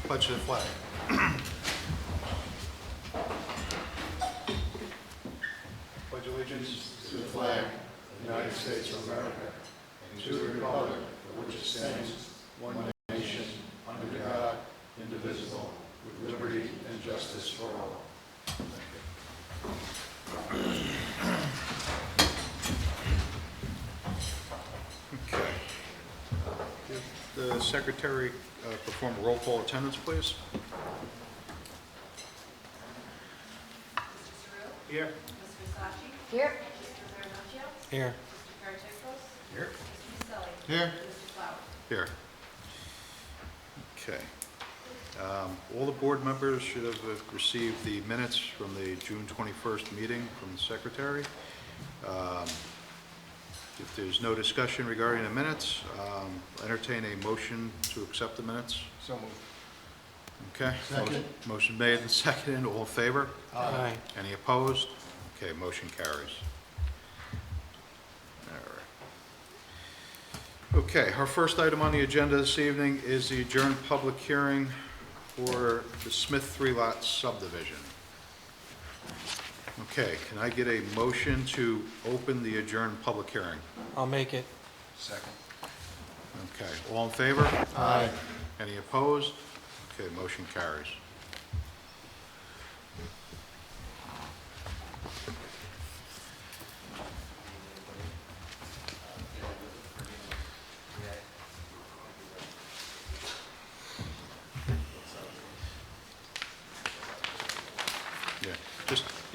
Pledge to the flag. Pledge allegiance to the flag of the United States of America and to the republic for which it stands, one nation, under God, indivisible, with liberty and justice for all. Okay. Give the secretary perform a roll call attendance, please. Mr. Saru? Here. Ms. Visacci? Here. Mr. Zernochio? Here. Mr. Karakikos? Here. Mr. Pacelli? Here. Mr. Flower? Here. Okay. All the board members should have received the minutes from the June 21st meeting from the secretary. If there's no discussion regarding the minutes, entertain a motion to accept the minutes. So moved. Okay. Second. Motion made and seconded. All in favor? Aye. Any opposed? Okay, motion carries. All right. Okay, our first item on the agenda this evening is the adjourned public hearing for the Smith 3-lot subdivision. Okay, can I get a motion to open the adjourned public hearing? I'll make it. Second. Okay, all in favor? Aye. Any opposed? Okay, motion carries.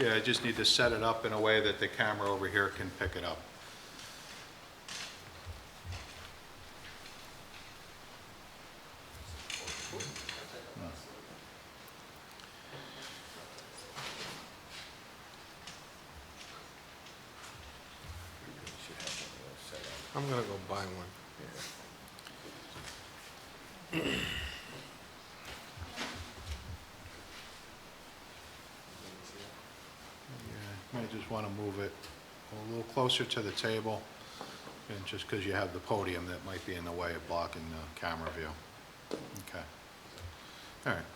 I just need to set it up in a way that the camera over here can pick it up. I'm gonna go buy one. Yeah, might just want to move it a little closer to the table, and just because you have the podium that might be in the way of blocking the camera view. Okay. All right,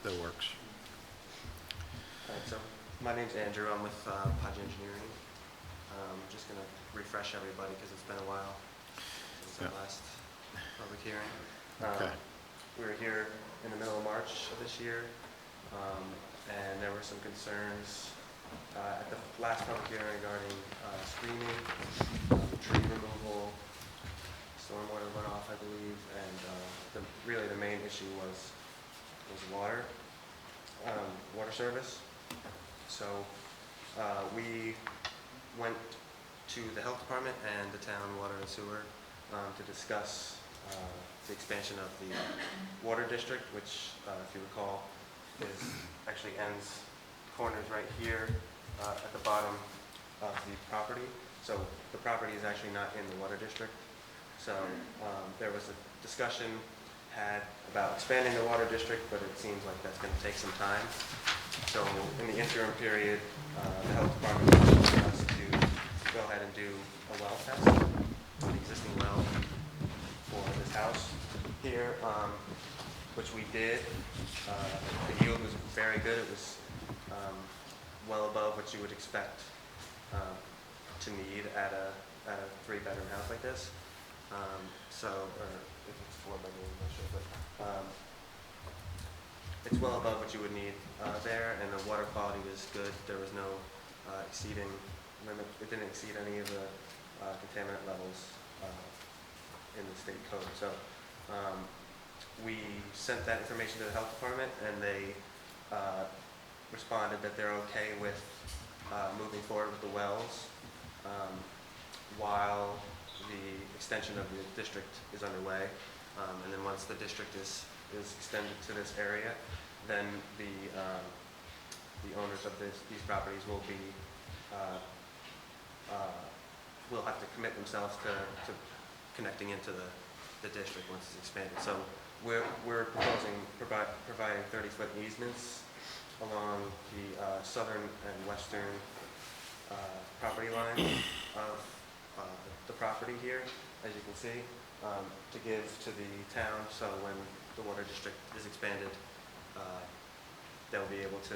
that works. So my name's Andrew. I'm with Popeye Engineering. Just going to refresh everybody because it's been a while since our last public hearing. Okay. We were here in the middle of March of this year, and there were some concerns at the last public hearing regarding screening, tree removal, stormwater runoff, I believe, and really the main issue was water service. So we went to the health department and the town water and sewer to discuss the expansion of the water district, which, if you recall, actually corners right here at the bottom of the property. So the property is actually not in the water district. So there was a discussion had about expanding the water district, but it seems like that's going to take some time. So in the interim period, the health department wanted us to go ahead and do a well test on the existing well for this house here, which we did. The yield was very good. It was well above what you would expect to need at a 3-bedroom house like this. Or if it's 4-bedroom, I'm not sure, but it's well above what you would need there, and the water quality was good. There was no exceeding limit. It didn't exceed any of the contaminant levels in the state code. So we sent that information to the health department, and they responded that they're okay with moving forward with the wells while the extension of the district is underway. And then once the district is extended to this area, then the owners of these properties will have to commit themselves to connecting into the district once it's expanded. So we're proposing providing 30-foot easements along the southern and western property line of the property here, as you can see, to give to the town. So when the water district is expanded, they'll be able to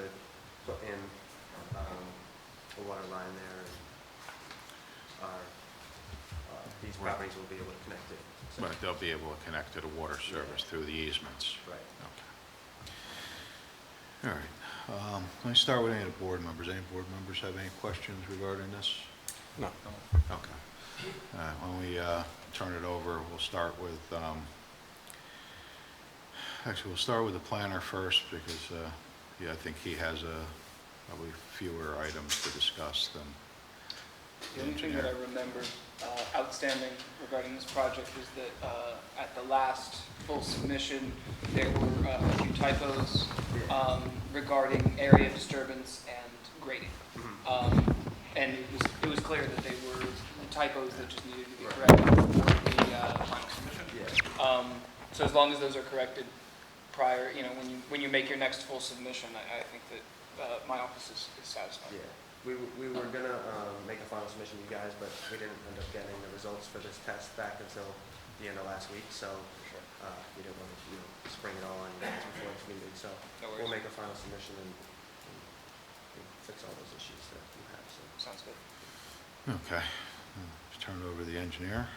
put in a water line there, and these Right. properties will be able to connect it. So- Right, they'll be able to connect to the water service through the easements. Right. Okay. All right. Let me start with any of the board members. Any board members have any questions regarding this? No. Okay. When we turn it over, we'll start with, actually, we'll start with the planner first because, yeah, I think he has probably fewer items to discuss than The only thing that I remember outstanding regarding this project is that at the last full submission, there were a few typos regarding area disturbance and grading. And it was clear that they were typos that just needed to be corrected before the final submission. Yeah. So as long as those are corrected prior, when you make your next full submission, I think that my office is satisfied. Yeah, we were gonna make a final submission to you guys, but we didn't end up getting the results for this test back until the end of last week, so we didn't want to, spring it all on you guys before this meeting, so No we'll worries. make a final submission and fix all those issues that you have, so. Sounds good. Okay. Let's turn it over to the engineer.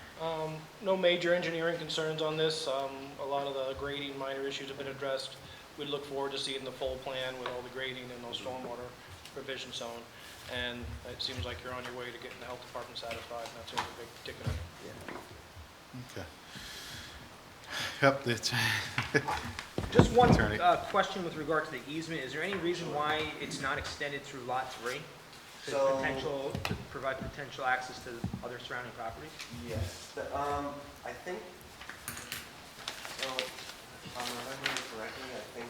No major engineering concerns on this. A lot of the grading minor issues have been addressed. We'd look forward to seeing the full plan with all the grading and those stormwater provision zone. And it seems like you're on your way to getting the health department satisfied, and that's a big ticket. Yeah. Okay. Yep, it's, Just one Attorney. question with regard to the easement. Is there any reason why it's not extended through Lot 3? So- To provide potential access to other surrounding properties? Yes, I think, so, if I'm remembering correctly, I think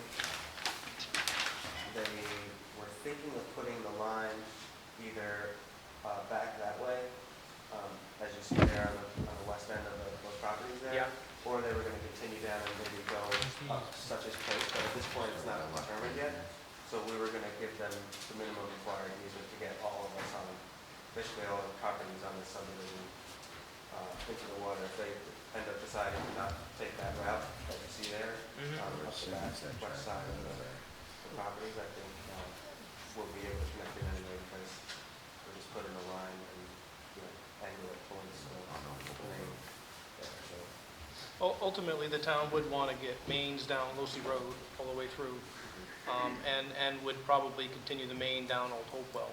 they were thinking of putting the line either back that way, as you see there on the west end of those properties there. Yeah. Or they were gonna continue down and maybe go up such as place, but at this point, it's not determined yet. So we were gonna give them the minimum required easement to get all of us on, basically all the properties on this subdivision, into the water. If they end up deciding to not take that route that you see there, on the west side of the properties, I think, we'll be able to connect it anyway, because we're just putting a line and, angle it towards the main there, so. Ultimately, the town would want to get mains down Lucy Road all the way through, and would probably continue the main down Old Hopewell.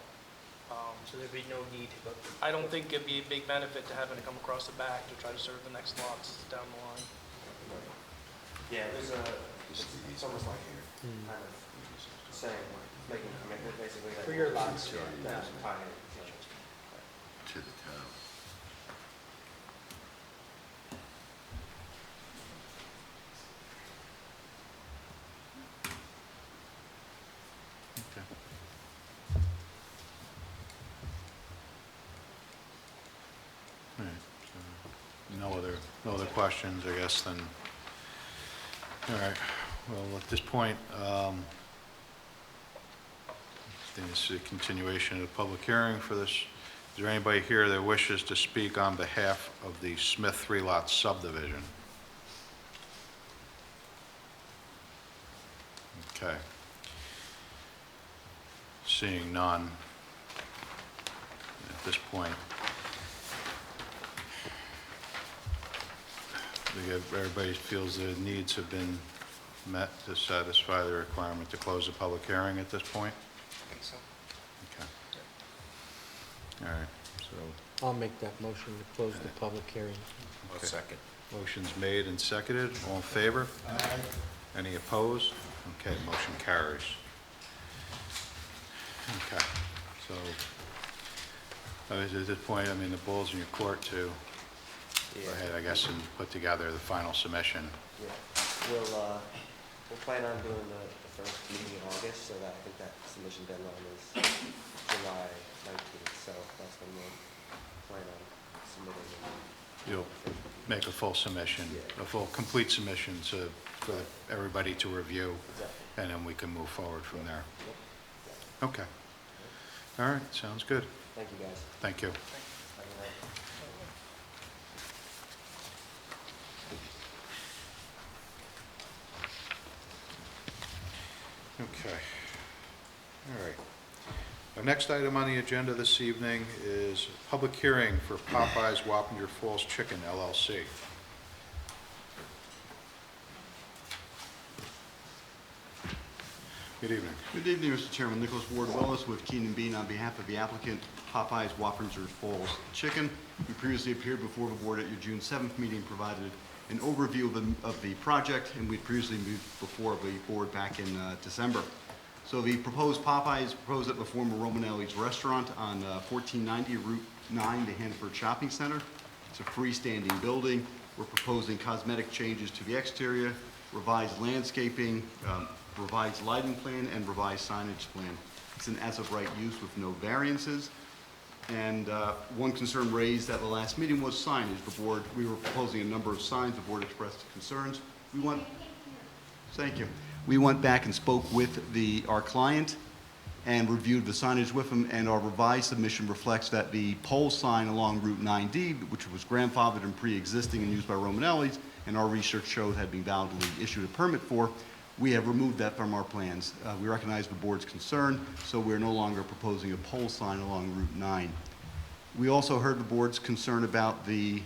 So there'd be no need to go through. I don't think it'd be a big benefit to having to come across the back to try to serve the next lots down the line. Yeah, it's almost like kind of saying, making a commitment, basically. that For your we'll- lots, Yeah, yeah. that's tying it, to the town. Okay. All right, so no other questions, I guess, then. All right, well, at this point, I think this is a continuation of the public hearing for this. Is there anybody here that wishes to speak on behalf of the Smith three-lot subdivision? Okay. Seeing none, at this point, everybody feels the needs have been met to satisfy the requirement to close the public hearing at this point? I think so. Okay. All right, so I'll make that motion to close the public hearing. Okay. Motion's made and seconded. All in favor? Aye. Any opposed? Okay, motion carries. Okay, so at this point, I mean, the ball's in your court to go ahead, I guess, and put together the final submission. Yeah, we'll plan on doing the first meeting in August, so that I think that submission deadline is July 19th, so that's when we'll plan on submitting. You'll make a full submission, Yeah. a full, complete submission for everybody to review, Exactly. and then we can move forward from there. Yep. Okay. All right, sounds good. Thank you, guys. Thank you. Have a good night. Okay. All right. Our next item on the agenda this evening is a public hearing for Popeye's Wappinger Falls Chicken LLC. Good evening. Good evening, Mr. Chairman. Nicholas Ward Willis with Keenan Bean on behalf of the applicant, Popeye's Wappinger Falls Chicken. We previously appeared before the board at your June 7th meeting, provided an overview of the project, and we previously moved before the board back in December. So the proposed Popeye is proposed at the former Romanelli's restaurant on 1490 Route 9, the Hanford Shopping Center. It's a freestanding building. We're proposing cosmetic changes to the exterior, revised landscaping, revised lighting plan, and revised signage plan. It's an as-of-right use with no variances. And one concern raised at the last meeting was signage. We were proposing a number of signs. The board expressed concerns. Thank you. We went back and spoke with our client and reviewed the signage with him, and our revised submission reflects that the pole sign along Route 9D, which was grandfathered and pre-existing and used by Romanelli's, and our research showed had been validly issued a permit for, we have removed that from our plans. We recognize the board's concern, so we're no longer proposing a pole sign along Route 9. We also heard the board's concern about the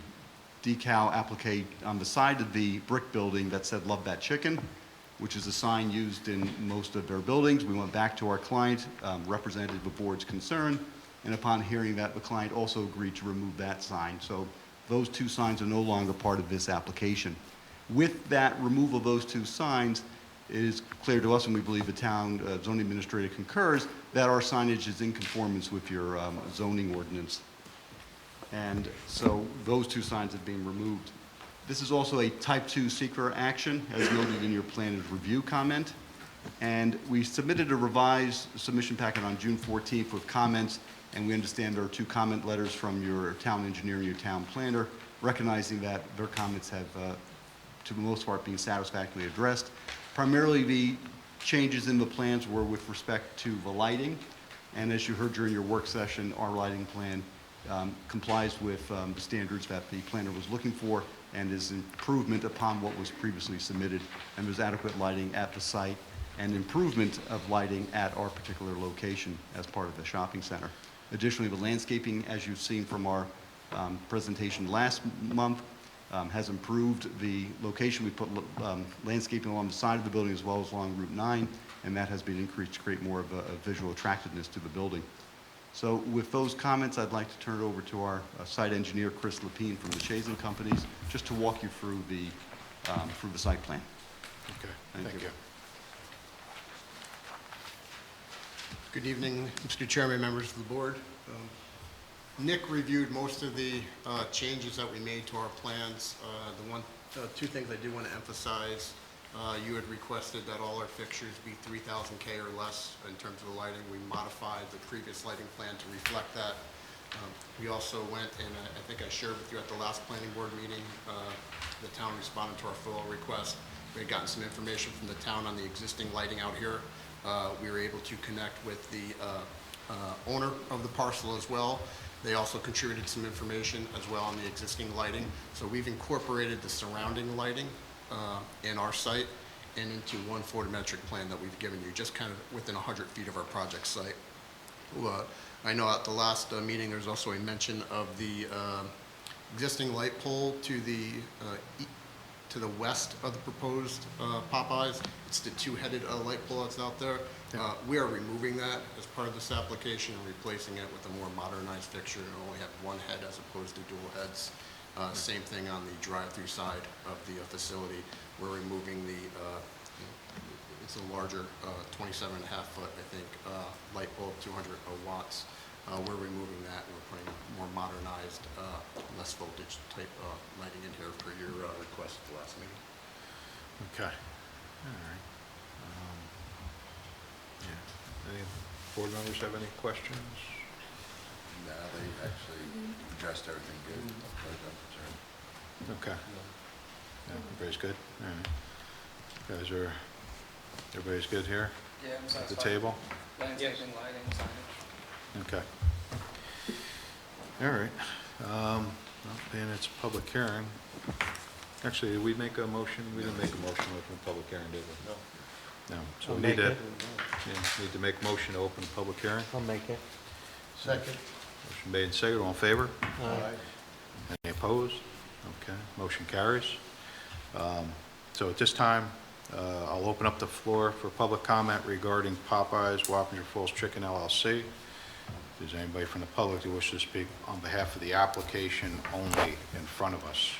decal applique on the side of the brick building that said "Love That Chicken," which is a sign used in most of their buildings. We went back to our client, represented the board's concern, and upon hearing that, the client also agreed to remove that sign. So those two signs are no longer part of this application. With that removal of those two signs, it is clear to us, and we believe the town zoning administrator concurs, that our signage is in conformance with your zoning ordinance. And so those two signs have been removed. This is also a type 2 secret action, as noted in your plan of review comment. And we submitted a revised submission packet on June 14th with comments, and we understand there are 2 comment letters from your town engineer and your town planner, recognizing that their comments have, to the most part, been satisfactorily addressed. Primarily, the changes in the plans were with respect to the lighting, and as you heard during your work session, our lighting plan complies with the standards that the planner was looking for and is improvement upon what was previously submitted, and there's adequate lighting at the site and improvement of lighting at our particular location as part of the shopping center. Additionally, the landscaping, as you've seen from our presentation last month, has improved the location. We put landscaping along the side of the building as well as along Route 9, and that has been increased to create more of a visual attractiveness to the building. So with those comments, I'd like to turn it over to our site engineer, Chris Lapine from the Chazen Companies, just to walk you through the site plan. Okay, Thank you. Good evening, Mr. Chairman, members of the board. Nick reviewed most of the changes that we made to our plans. Two things I do want to emphasize. You had requested that all our fixtures be 3,000 K or less in terms of the lighting. We modified the previous lighting plan to reflect that. We also went, and I think I shared with you at the last planning board meeting, the town responded to our full request. We had gotten some information from the town on the existing lighting out here. We were able to connect with the owner of the parcel as well. They also contributed some information as well on the existing lighting. So we've incorporated the surrounding lighting in our site and into one photometric plan that we've given you, just kind of within 100 feet of our project site. I know at the last meeting there's also a mention of the existing light pole to the west of the proposed Popeyes. It's the 2-headed light pole that's out there. We are removing that as part of this application and replacing it with a more modernized fixture and only have 1 head as opposed to dual heads. Same thing on the drive-through side of the facility. We're removing it's a larger 27.5 foot, I think, light bulb, 200 watts. We're removing that and we're putting more modernized, less voltage type lighting in here per your request at the last meeting. Okay. All right. Yeah. Any board members have any questions? No, they actually addressed everything good, as far as I'm concerned. Okay. Yeah, everybody's good? All right. Everybody's good here Yeah, I'm at the satisfied. table? Landscaping, lighting, signage. Okay. All right. Well, being it's a public hearing, actually, did we make a motion? We didn't make a motion to open the public hearing, did we? No. No, so I'll we make need to, it. need to make a motion to open the public hearing. I'll make it. Second. Motion made and seconded, all in favor? Aye. Any opposed? Okay, motion carries. So at this time, I'll open up the floor for public comment regarding Popeye's Wappinger Falls Chicken LLC. If there's anybody from the public who wishes to speak on behalf of the application only in front of us.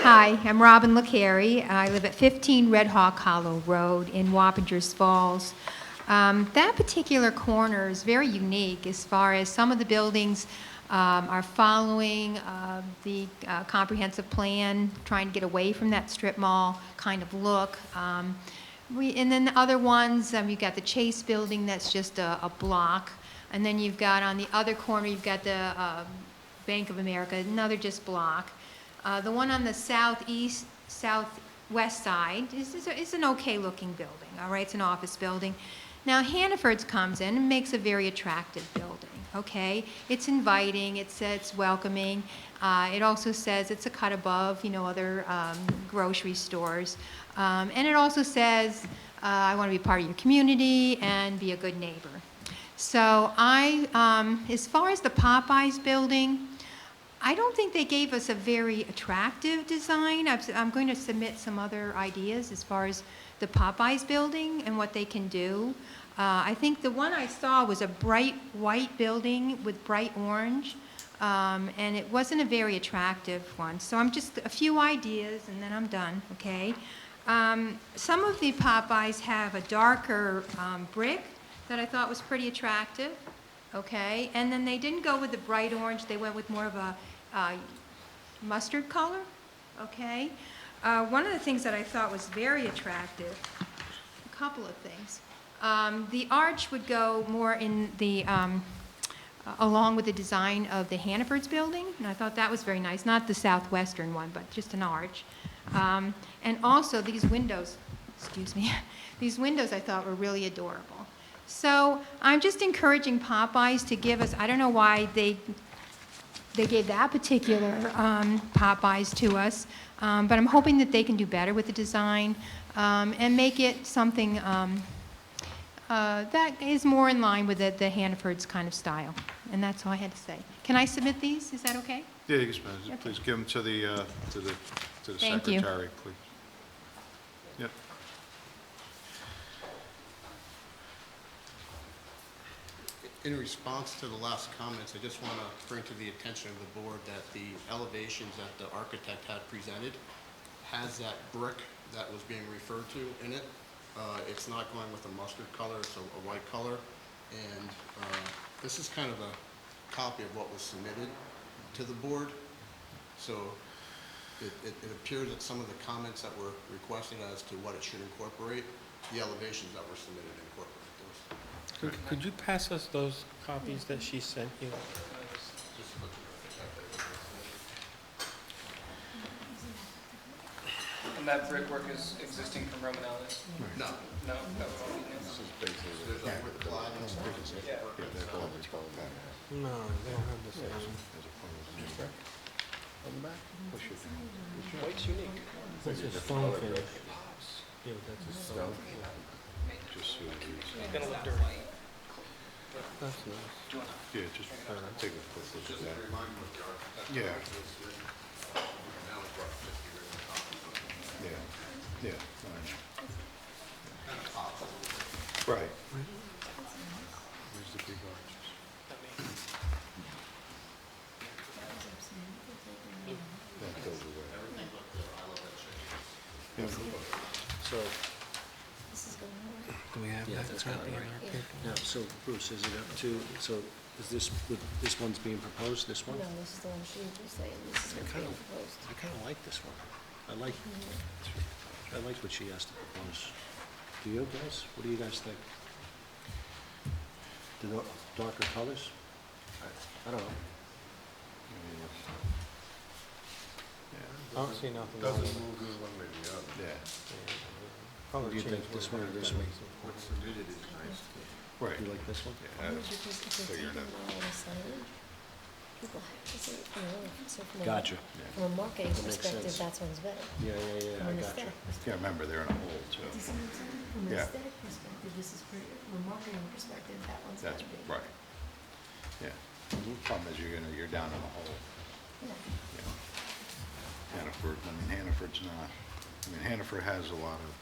Hi, I'm Robin LaCarey. I live at 15 Red Hawk Hollow Road in Wappingers Falls. That particular corner is very unique as far as some of the buildings are following the comprehensive plan, trying to get away from that strip mall kind of look. And then the other ones, you've got the Chase building that's just a block. And then you've got on the other corner, you've got the Bank of America, another just block. The one on the southwest side is an okay-looking building, all right? It's an office building. Now, Hannaford's comes in and makes a very attractive building, okay? It's inviting, it's welcoming. It also says it's a cut above, other grocery stores. And it also says, I want to be part of your community and be a good neighbor. So as far as the Popeyes building, I don't think they gave us a very attractive design. I'm going to submit some other ideas as far as the Popeyes building and what they can do. I think the one I saw was a bright white building with bright orange, and it wasn't a very attractive one. So I'm just a few ideas, and then I'm done, okay? Some of the Popeyes have a darker brick that I thought was pretty attractive. Okay, and then they didn't go with the bright orange, they went with more of a mustard color, okay? One of the things that I thought was very attractive, a couple of things. The arch would go more in the, along with the design of the Hannaford's building, and I thought that was very nice, not the southwestern one, but just an arch. And also these windows, excuse me, these windows I thought were really adorable. So I'm just encouraging Popeyes to give us, I don't know why they gave that particular Popeyes to us, but I'm hoping that they can do better with the design and make it something that is more in line with the Hannaford's kind of style. And that's all I had to say. Can I submit these? Is that okay? Yeah, you can submit it. Okay. Please give them to the Thank you. secretary, please. Yep. In response to the last comments, I just want to bring to the attention of the board that the elevations that the architect had presented has that brick that was being referred to in it. It's not going with a mustard color, it's a white color. And this is kind of a copy of what was submitted to the board. So it appears that some of the comments that were requested as to what it should incorporate, the elevations that were submitted incorporate those. Could you pass us those copies that she sent you? And that brickwork is existing from Romanelli's? No. No, that would all be new. There's a brick cladding. Yeah. No, they don't have the same. White's unique. This is stone finish. Yeah, that's a stone. Just so It's gonna look dirty. That's nice. yeah, just take a quick look at that. Yeah. Yeah, yeah. Right. Where's the big arches? That goes away. Yeah. So, Do we have yeah, that that's got copy it in right. our paper? Now, so Bruce, is it up to, so is this one's being proposed, this one? No, this is the one she was saying, this is what's being proposed. I kind of like this one. I like what she has to propose. Do you guys? What do you guys think? The darker colors? I don't know. I don't see nothing wrong with it. Yeah, Color What do you change think, this would one or help. this That one? makes it- right. You like this one? Yeah, I was Because if they figuring take that. them all on the signage, People have to see it from the roof, so from a, Gotcha. from a marketing That makes perspective, sense. that's what's better. Yeah, From I an gotcha. aesthetic perspective. Yeah, remember, they're in a hole too. Do you see what I'm saying? From an Yeah. aesthetic perspective, this is pretty, from a marketing perspective, that one's That's better. right. Yeah. The problem is you're down in a hole, Yeah. you know. Hannaford, Hannaford's not, Hannaford has a lot of,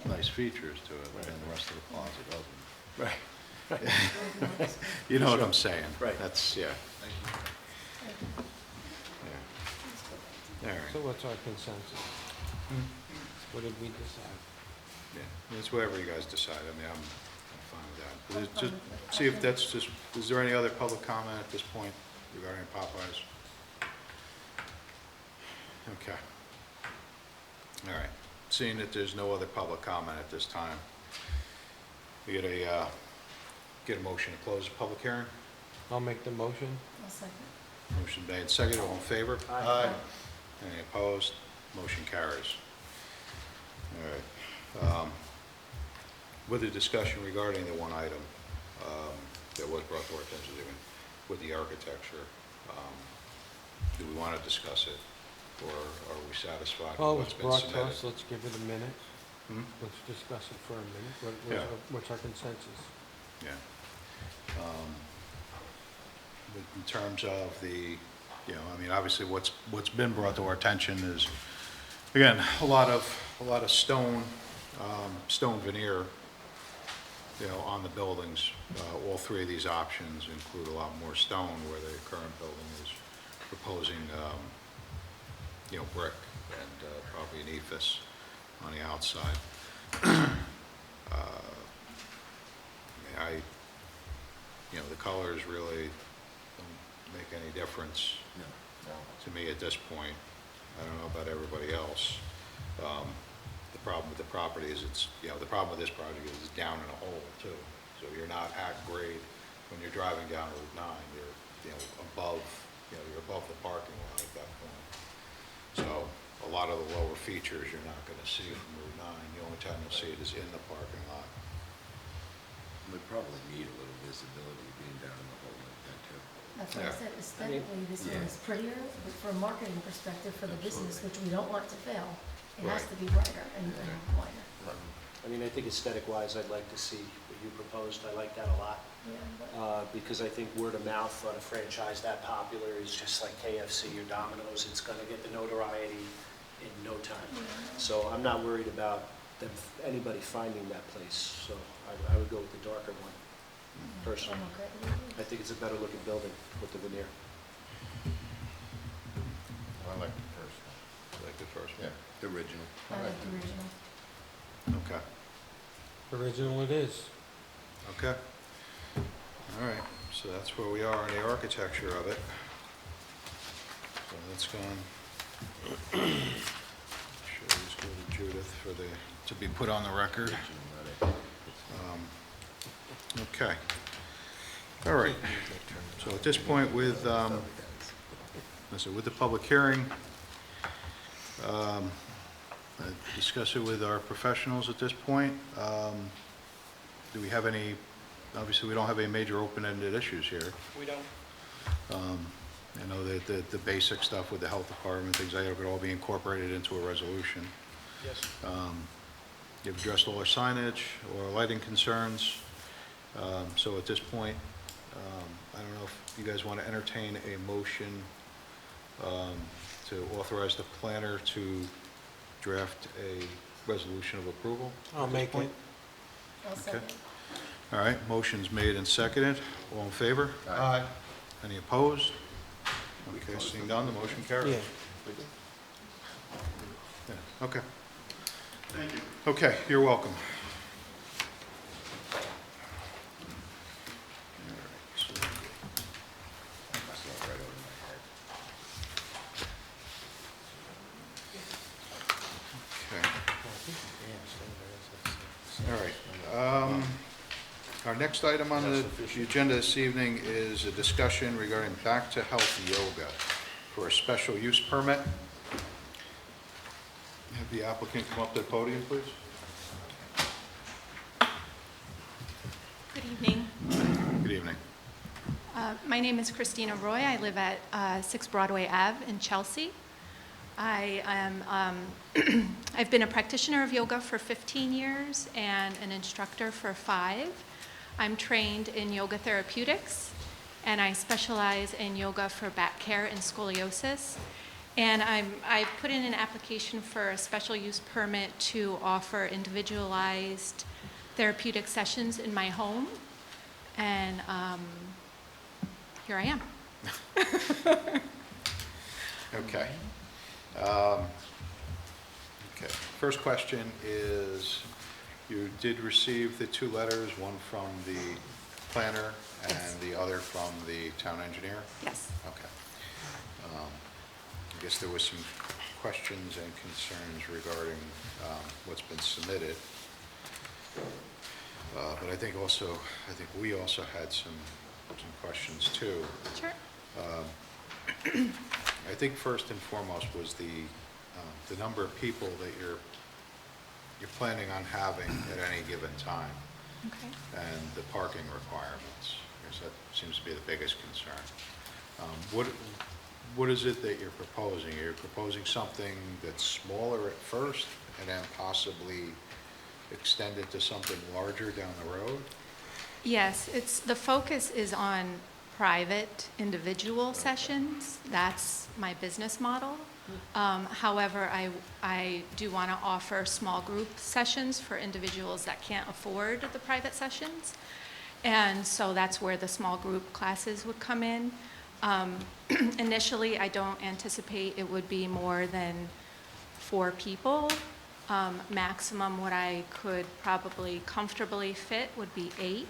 nice features to it, and the rest of the closet doesn't. Right. You know what I'm saying? Right. That's, yeah. Yeah. All So right. what's our consensus? What did we decide? Yeah, it's whatever you guys decide. I'm fine with that. But it's just, see if that's just, is there any other public comment at this point regarding Popeyes? Okay. All right. Seeing that there's no other public comment at this time, we get a motion to close the public hearing. I'll make the motion. I'll second. Motion made, seconded, all in favor? Aye. Any opposed? Motion carries. All right. With the discussion regarding the one item that was brought to our attention, even with the architecture, do we want to discuss it, or are we satisfied Oh, with it's what's been brought to submitted? us, let's give it a minute. Hmm? Let's discuss it for a minute. Yeah. What's our consensus? Yeah. In terms of the, obviously what's been brought to our attention is, again, a lot of stone veneer, on the buildings. All three of these options include a lot more stone, where the current building is proposing, brick and probably an ephes on the outside. The colors really don't make any difference to me at this point. I don't know about everybody else. The problem with the property is the problem with this project is it's down in a hole too. So you're not at grade when you're driving down Route 9. You're above the parking lot at that point. So a lot of the lower features you're not going to see from Route 9. The only time you'll see it is in the parking lot. We probably need a little visibility being down in the hole like that too. That's why I Yeah. said aesthetically, this Yeah. one is prettier, but from a marketing perspective for the business, which we don't want to fail, it has Right. to be brighter and wider. I think aesthetic-wise, I'd like to see what you proposed. I like that a lot. Yeah, but Because I think word of mouth on a franchise that popular is just like KFC or Domino's. It's going to get the notoriety in no time. So I'm not worried about anybody finding that place. So I would go with the darker one, personally. I'm okay with it. I think it's a better looking building with the veneer. I like the first one. Like the first Yeah, the original. I like the original. one. Okay. Original it is. Okay. All right, so that's where we are in the architecture of it. So that's gone. Should just go to Judith to be put on the record. Okay. All right. So at this point with the public hearing, discuss it with our professionals at this point. Do we have any, obviously, we don't have any major open-ended issues here. We don't. I know that the basic stuff with the health department, things like that, could all be incorporated into a resolution. Yes. You've addressed all our signage or lighting concerns. So at this point, I don't know if you guys want to entertain a motion to authorize the planner to draft a resolution of approval. I'll at this make point. it. I'll Okay. second. All right, motion's made and seconded. All in favor? Aye. Any opposed? Okay, seeing none, the motion carries. Yeah. Yeah, okay. Thank you. Okay, you're welcome. All right, so- Must have right over my head. Okay. All right. Our next item on the agenda this evening is a discussion regarding Back to Health Yoga for a special use permit. Have the applicant come up to the podium, please. Good evening. Good evening. My name is Christina Roy. I live at 6 Broadway Ave in Chelsea. I am, I've been a practitioner of yoga for 15 years and an instructor for 5. I'm trained in yoga therapeutics, and I specialize in yoga for back care and scoliosis. And I've put in an application for a special use permit to offer individualized therapeutic sessions in my home. And here I am. Okay. Okay. First question is, you did receive the 2 letters, one from the planner and Yes. the other from the town engineer? Yes. Okay. I guess there was some questions and concerns regarding what's been submitted. But I think we also had some questions too. Sure. I think first and foremost was the number of people that you're planning on having at any given time, Okay. and the parking requirements. I guess that seems to be the biggest concern. What is it that you're proposing? Are you proposing something that's smaller at first and then possibly extend it to something larger down the road? Yes, the focus is on private individual sessions. That's my business model. However, I do want to offer small group sessions for individuals that can't afford the private sessions. And so that's where the small group classes would come in. Initially, I don't anticipate it would be more than 4 people. Maximum what I could probably comfortably fit would be 8.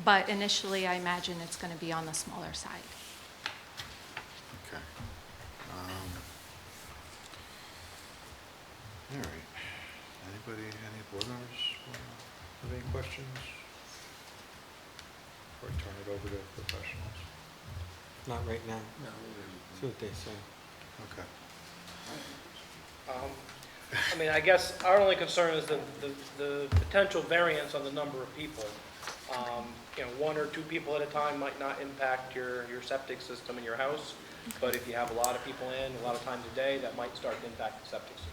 But initially, I imagine it's going to be on the smaller side. Okay. All right. Any board members have any questions? Or turn it over to professionals? Not right now. No, See what they say. Okay. I mean, I guess our only concern is the potential variance on the number of people. 1 or 2 people at a time might not impact your septic system in your house, but if you have a lot of people in, a lot of times a day, that might start to impact the septic system.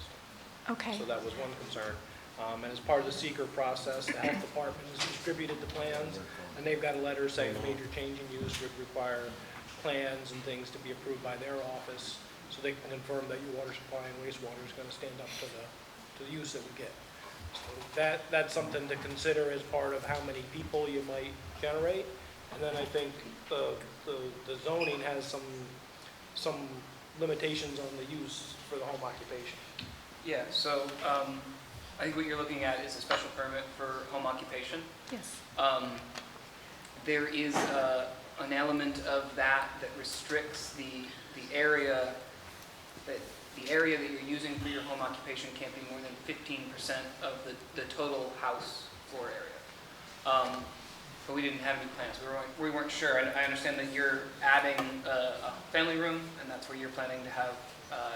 Okay. So that was one concern. And as part of the seeker process, the health department has distributed the plans, and they've got a letter saying a major change in use would require plans and things to be approved by their office, so they can confirm that your water supply and wastewater is going to stand up to the use that we get. So that's something to consider as part of how many people you might generate. And then I think the zoning has some limitations on the use for the home occupation. Yeah, so I think what you're looking at is a special permit for home occupation. Yes. There is an element of that restricts the area that you're using for your home occupation can't be more than 15% of the total house floor area. But we didn't have any plans. We weren't sure. And I understand that you're adding a family room, and that's where you're planning to have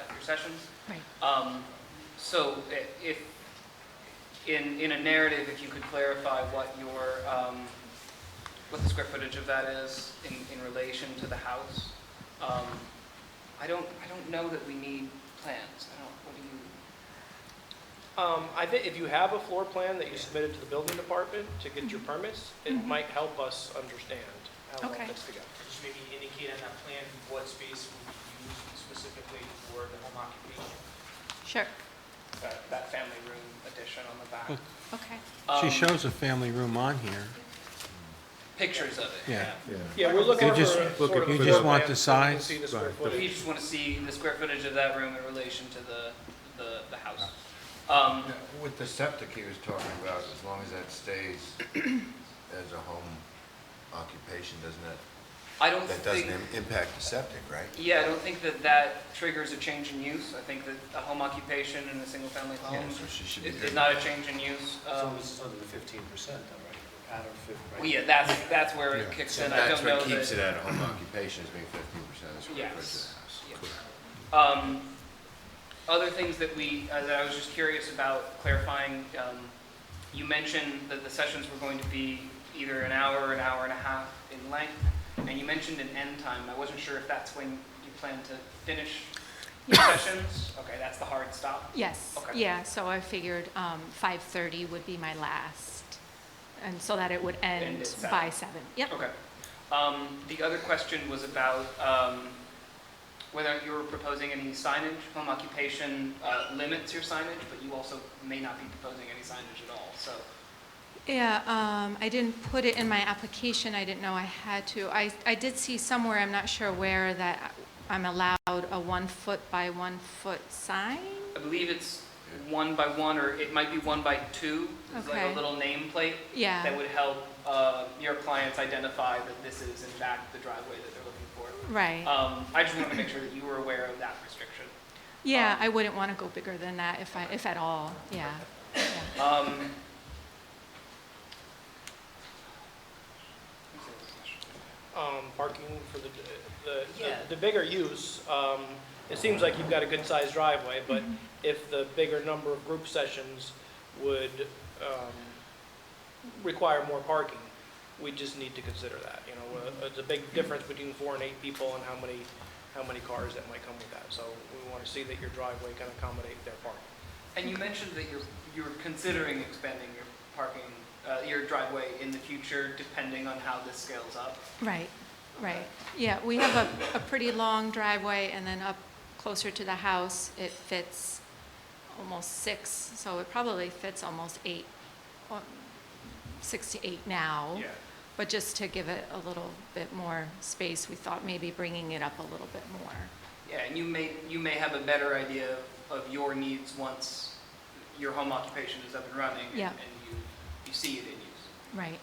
your sessions. Right. So if in a narrative, if you could clarify what the square footage of that is in relation to the house. I don't know that we need plans. What do you? I think if you have a floor plan that you submitted to the building department to get your permits, it might help us understand how Okay. that fits together. Just maybe indicate on that plan what space will be used specifically for the home occupation. Sure. That family room addition on the back. Okay. She shows a family room on here. Pictures of it. Yeah. Yeah, we're looking You for just- sort of you a just floor want plan the so we can size? see the square Right. footage. We just want to see the square footage of that room in relation to the house. With the septic he was talking about, as long as that stays as a home occupation, that doesn't impact the septic, right? Yeah, I don't think that triggers a change in use. I think that a home occupation in a single-family home Yeah, so she should be is good. not a change in use. As long as it's under the 15% though, right? At or 50, right? Well, yeah, that's where it kicks So in. I that's don't know what keeps it that. at a home occupation, is being 15% of the square footage Yes. of the house. Yeah. Other things that that I was just curious about clarifying, you mentioned that the sessions were going to be either an hour and a half in length. And you mentioned an end time. I wasn't sure if that's when you plan to finish Yes. sessions? Okay, that's the hard stop? Yes, Okay. yeah, so I figured 5:30 would be my last, and so that it would end at by 7. 7. Yep. Okay. The other question was about whether you were proposing any signage. Home occupation limits your signage, but you also may not be proposing any signage at all, so. Yeah, I didn't put it in my application, I didn't know I had to. I did see somewhere, I'm not sure where, that I'm allowed a 1 foot by 1 foot sign? I believe it's 1 by 1, or it might be 1 by 2. It's like Okay. a little nameplate Yeah. that would help your clients identify that this is in fact the driveway that they're looking for. Right. I just wanted to make sure that you were aware of that restriction. Yeah, I wouldn't want to go bigger than that if at all, yeah. Yeah. Parking for the bigger use, it seems like you've got a good-sized driveway, but if the bigger number of group sessions would require more parking, we just need to consider that, you know. It's a big difference between 4 and 8 people and how many cars that might come with that. So we want to see that your driveway can accommodate their parking. And you mentioned that you're considering expanding your parking, your driveway in the future, depending on how this scales up. Right, right. Yeah, we have a pretty long driveway, and then up closer to the house, it fits almost 6, so it probably fits almost 8, 6 to 8 now. Yeah. But just to give it a little bit more space, we thought maybe bringing it up a little bit more. Yeah, and you may have a better idea of your needs once your home occupation is up and running, Yeah. and you see it in use. Right.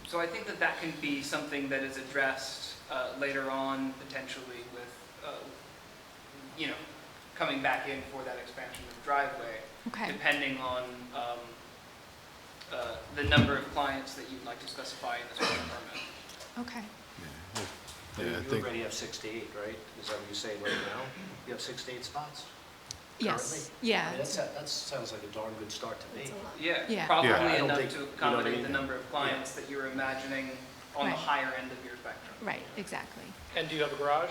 So I think that can be something that is addressed later on, potentially with, coming back in for that expansion of the driveway, Okay. depending on the number of clients that you'd like to specify in this special permit. Okay. Yeah, I You think, already have 6 to 8, right? Is that what you're saying right now? You have 6 to 8 spots? Yes, Currently? yeah. I mean, that sounds like a darn good start to me. Yeah, Yeah. probably Yeah. I don't enough think- to you know what I accommodate mean? the number of clients that you're imagining on the Right. higher end of your spectrum. Right, exactly. And do you have a garage?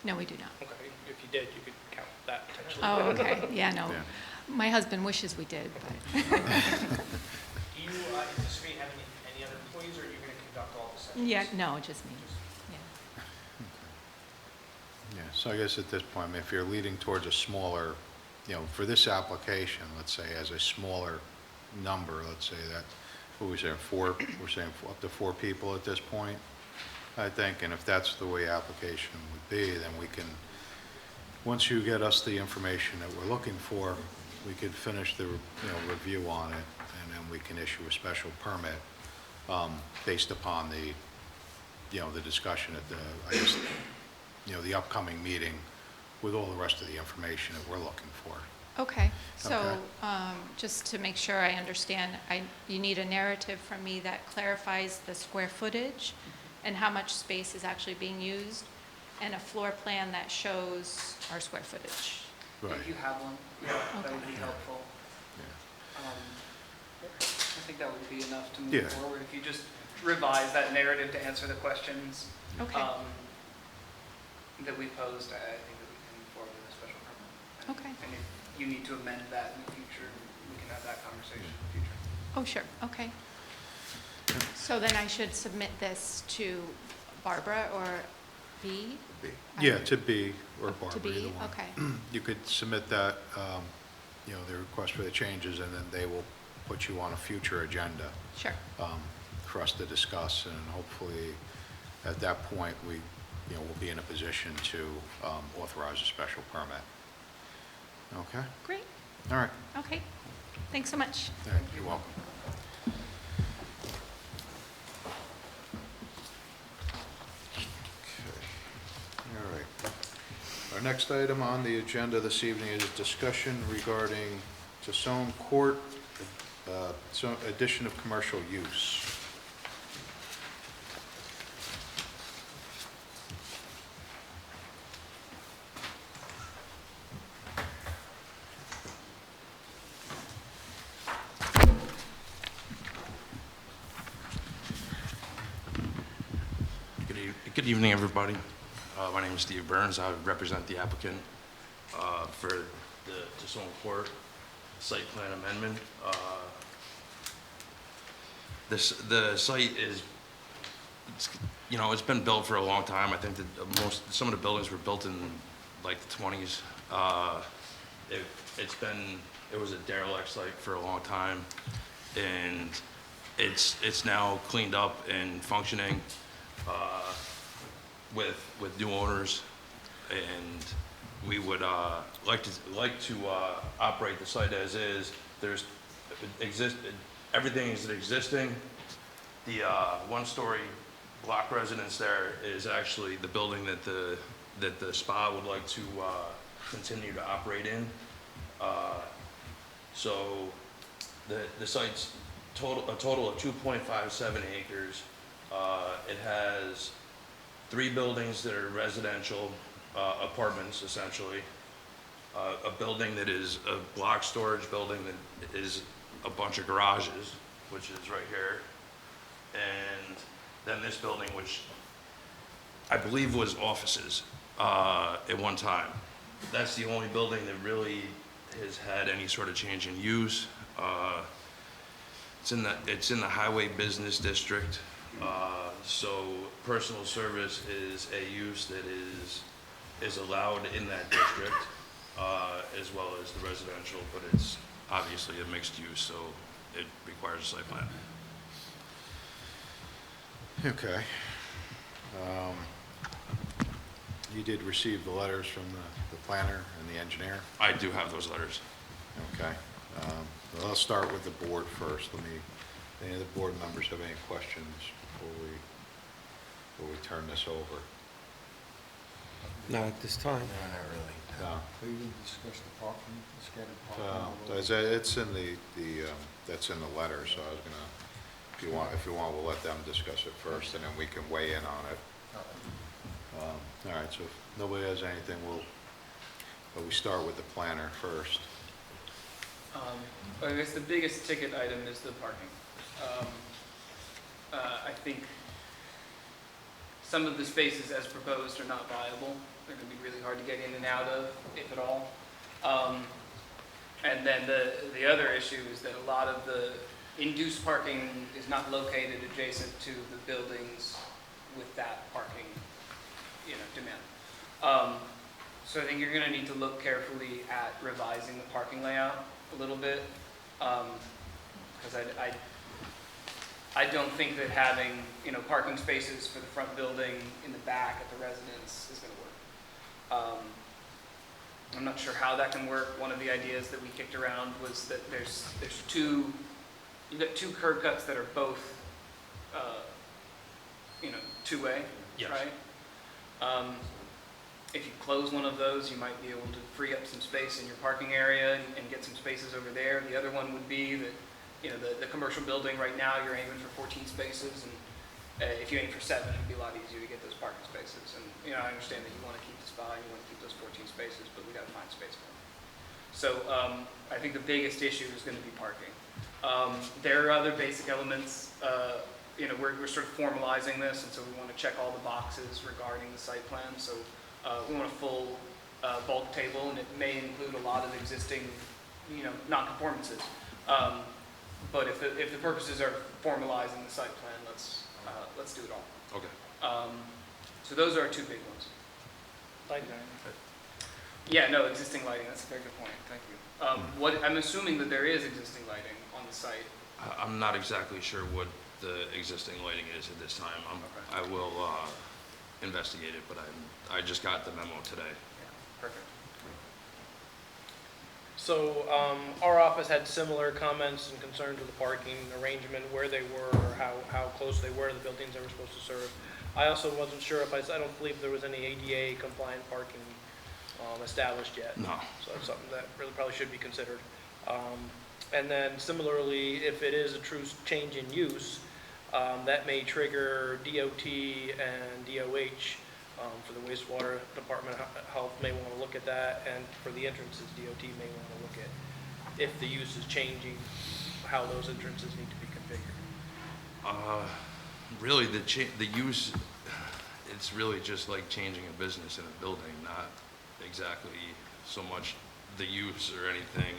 No, we do not. Okay, if you did, you could count that potentially. Oh, okay, yeah, no. Yeah. My husband wishes we did, but, Do you anticipate having any other employees, or are you going to conduct all the sessions? yeah, no, just me. Yeah. yeah, so I guess at this point, I mean, if you're leading towards a smaller, for this application, let's say, as a smaller number, let's say that, what was there, 4, we're saying up to 4 people at this point, I think, and if that's the way application would be, then we can, once you get us the information that we're looking for, we could finish the, review on it, and then we can issue a special permit, based upon the, the discussion at the, I guess, the upcoming meeting with all the rest of the information that we're looking for. Okay, so Okay. just to make sure I understand, you need a narrative from me that clarifies the square footage and how much space is actually being used, and a floor plan that shows our square footage. Right. If you have one, that would be Okay. helpful. Yeah. I think that would be enough to Yeah. move forward. If you just revise that narrative to answer the questions Okay, that we posed, I think that we can move forward with a special permit. okay. And if you need to amend that in the future, we can have that conversation in the future. Oh, sure, okay. So then I should submit this to Barbara or B? Yeah, to B or Barbara, To B, either one. okay. You could submit that, the request for the changes, and then they will put you on a future agenda Sure, for us to discuss, and hopefully, at that point, we'll be in a position to authorize a special permit. Okay? great, All right. okay. Thanks so much. You're welcome. All right. Our next item on the agenda this evening is discussion regarding Tasone Court, addition of commercial use. Good evening, everybody. My name is Steve Burns. I represent the applicant for the Tassone Court site plan amendment. The site is, it's been built for a long time. I think that some of the buildings were built in like the 20s. It was a derelict site for a long time, and it's now cleaned up and functioning with new owners, and we would like to operate the site as is. Everything is existing. The one-story block residence there is actually the building that the spa would like to continue to operate in. So the site's a total of 2.57 acres. It has 3 buildings that are residential apartments, essentially. A building that is a block storage building that is a bunch of garages, which is right here. And then this building, which I believe was offices at one time. That's the only building that really has had any sort of change in use. It's in the highway business district. So personal service is a use that is allowed in that district, as well as the residential, but it's obviously a mixed use, so it requires a site plan. Okay. You did receive the letters from the planner and the engineer? I do have those letters. Okay. Well, I'll start with the board first. Any of the board members have any questions before we turn this over? Not at this time. No, not really. No. We didn't discuss the parking, the scattered parking. It's in that's in the letter, so I was gonna, if you want, we'll let them discuss it first, and then we can weigh in on it. All right, so if nobody has anything, we start with the planner first. I guess the biggest ticket item is the parking. I think some of the spaces as proposed are not viable. They're going to be really hard to get in and out of, if at all. And then the other issue is that a lot of the induced parking is not located adjacent to the buildings with that parking, demand. So I think you're going to need to look carefully at revising the parking layout a little bit, because I don't think that having parking spaces for the front building in the back at the residence is going to work. I'm not sure how that can work. One of the ideas that we kicked around was that you've got 2 curb cuts that are both two-way, Yes. right? If you close one of those, you might be able to free up some space in your parking area and get some spaces over there. The other one would be that, the commercial building right now, you're aiming for 14 spaces, and if you aim for 7, it'd be a lot easier to get those parking spaces. And, I understand that you want to keep the spot, you want to keep those 14 spaces, but we got to find space for them. So I think the biggest issue is going to be parking. There are other basic elements. We're sort of formalizing this, and so we want to check all the boxes regarding the site plan. So we want a full bulk table, and it may include a lot of existing, non-conformances. But if the purposes are formalizing the site plan, let's do it all. Okay. So those are our 2 big ones. Lighting. Yeah, no, existing lighting. That's a very good point. Thank you. I'm assuming that there is existing lighting on the site. I'm not exactly sure what the existing lighting is at this time. Okay. I will investigate it, but I just got the memo today. Yeah, perfect. So our office had similar comments and concerns with the parking arrangement, where they were, or how close they were to the buildings they were supposed to serve. I also wasn't sure I don't believe there was any ADA compliant parking established yet. No. So that's something that really probably should be considered. And then similarly, if it is a true change in use, that may trigger DOT and DOH for the wastewater department. Health may want to look at that, and for the entrances, DOT may want to look at if the use is changing, how those entrances need to be configured. Really, the use, it's really just like changing a business in a building, not exactly so much the use or anything.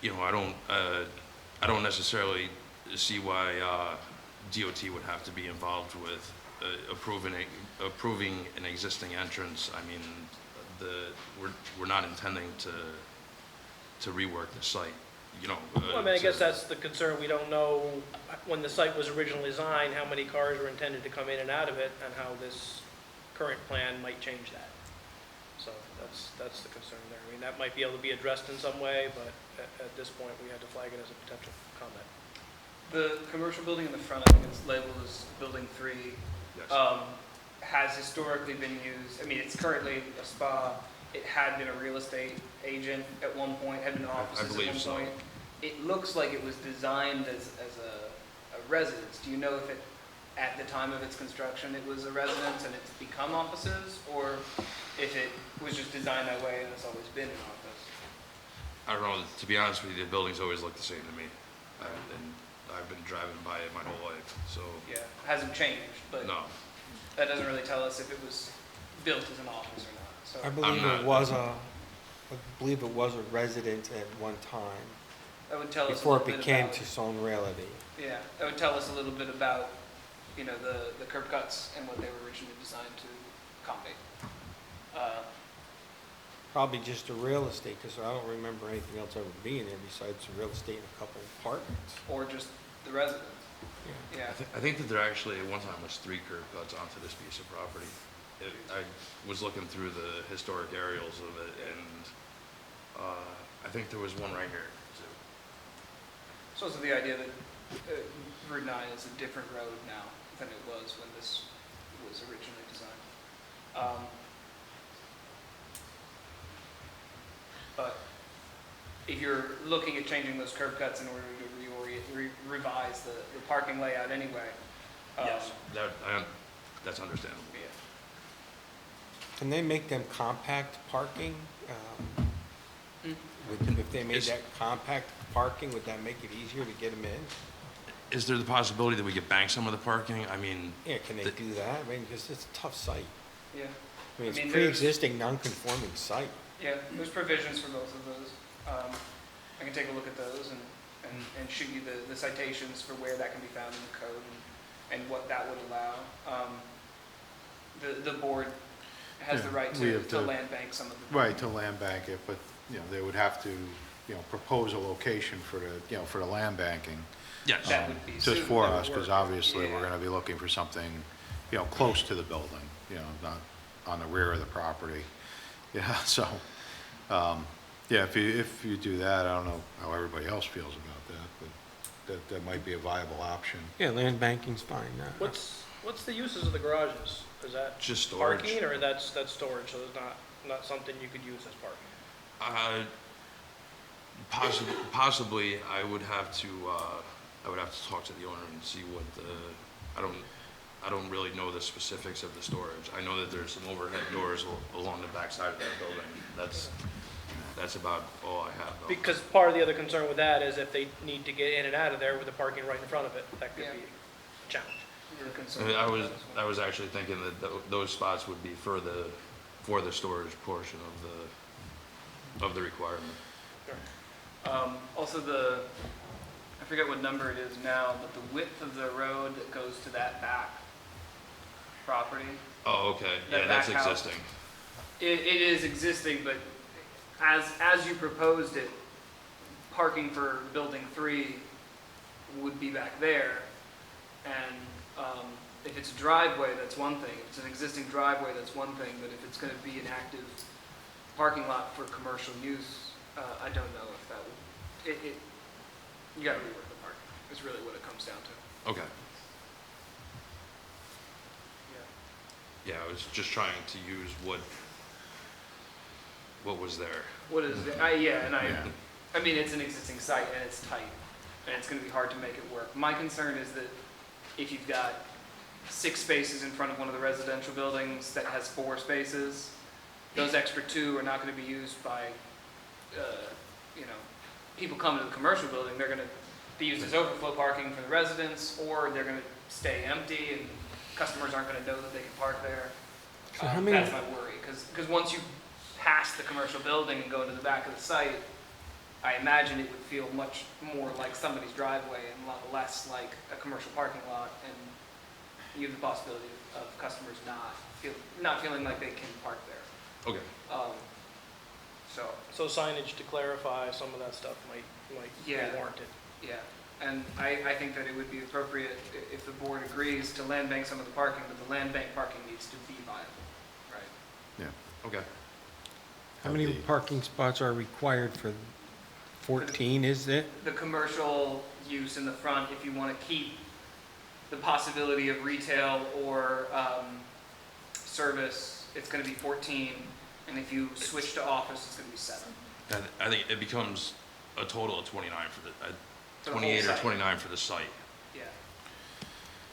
You know, I don't necessarily see why DOT would have to be involved with approving an existing entrance. I mean, we're not intending to rework the site, you know. Well, I mean, I guess that's the concern. We don't know, when the site was originally designed, how many cars were intended to come in and out of it, and how this current plan might change that. So that's the concern there. I mean, that might be able to be addressed in some way, but at this point, we had to flag it as a potential comment. The commercial building in the front, I think it's labeled as Building 3, Yes. has historically been used, I mean, it's currently a spa. It had been a real estate agent at one point, had been offices at believe one so. point. It looks like it was designed as a residence. Do you know if at the time of its construction, it was a residence and it's become offices, or if it was just designed that way and it's always been an office? I don't know, to be honest with you, the buildings always look the same to me. And I've been driving by it my whole life, so. Yeah, hasn't changed, but No. that doesn't really tell us if it was built as an office or not, so. I believe it was a residence at one time, That would tell us a before little it bit became about, to its own reality. yeah, that would tell us a little bit about, you know, the curb cuts and what they were originally designed to accommodate. Probably just the real estate, because I don't remember anything else ever being there besides the real estate and a couple of apartments. Or just the residence. Yeah. Yeah, I think that there actually, at one time, was 3 curb cuts onto this piece of property. I was looking through the historic aerials of it, and I think there was one right here, too. so also the idea that Route 9 is a different road now than it was when this was originally designed. But if you're looking at changing those curb cuts in order to revise the parking layout anyway. Yes, that's understandable. Yeah. Can they make them compact parking? If they made that compact parking, would that make it easier to get them in? Is there the possibility that we could bank some of the parking? I mean, Yeah, can they do that? I mean, because it's a tough site. Yeah. I mean, it's I mean, pre-existing, non-conforming site. Yeah, there's provisions for both of those. I can take a look at those and shoot you the citations for where that can be found in the code and what that would allow. The board has the right we have to land bank some of the. Right, to land bank it, but, you know, they would have to, you know, propose a location for the, you know, for the land banking. yes. That would be Just soon, for that would us, because work. obviously we're Yeah. gonna be looking for something, you know, close to the building, you know, not on the rear of the property. Yeah, so, yeah, if you do that, I don't know how everybody else feels about that, but that might be a viable option. Yeah, land banking's fine. What's the uses of the garages? Is that Just storage. parking, or that's storage, so it's not something you could use as parking? Possibly, I would have to talk to the owner and see what I don't really know the specifics of the storage. I know that there's some overhead doors along the back side of that building. That's about all I have, though. Because part of the other concern with that is if they need to get in and out of there with the parking right in front of it, that could Yeah. be a challenge. You're concerned I about was that as well. I was actually thinking that those spots would be for the storage portion of the requirement. Also I forget what number it is now, but the width of the road that goes to that back property. Oh, okay. That Yeah, that's back house. existing. It is existing, but as you proposed it, parking for building 3 would be back there. And if it's a driveway, that's one thing. If it's an existing driveway, that's one thing. But if it's going to be an active parking lot for commercial use, I don't know if that would. You got to rework the parking. Is really what it comes down to. Okay. Yeah, I was just trying to use what was there. What is it? I mean, it's an existing site and it's tight, and it's going to be hard to make it work. My concern is that if you've got 6 spaces in front of one of the residential buildings that has 4 spaces, those extra 2 are not going to be used by, people coming to the commercial building. They're going to be used as overflow parking for the residents, or they're going to stay empty, and customers aren't gonna know that they can park there. So how many- That's my worry, because once you pass the commercial building and go to the back of the site, I imagine it would feel much more like somebody's driveway and a lot less like a commercial parking lot, and you have the possibility of customers not feeling like they can park there. Okay. So, So signage to clarify some of that stuff might be Yeah. warranted. yeah, and I think that it would be appropriate if the board agrees to land bank some of the parking, but the land bank parking needs to be viable, right? Yeah. Okay. How many parking spots are required for 14, is it? The commercial use in the front, if you want to keep the possibility of retail or service, it's going to be 14, and if you switch to office, it's going to be 7. I think it becomes a total of 29 for For the whole 28 or site. 29 for the site. Yeah.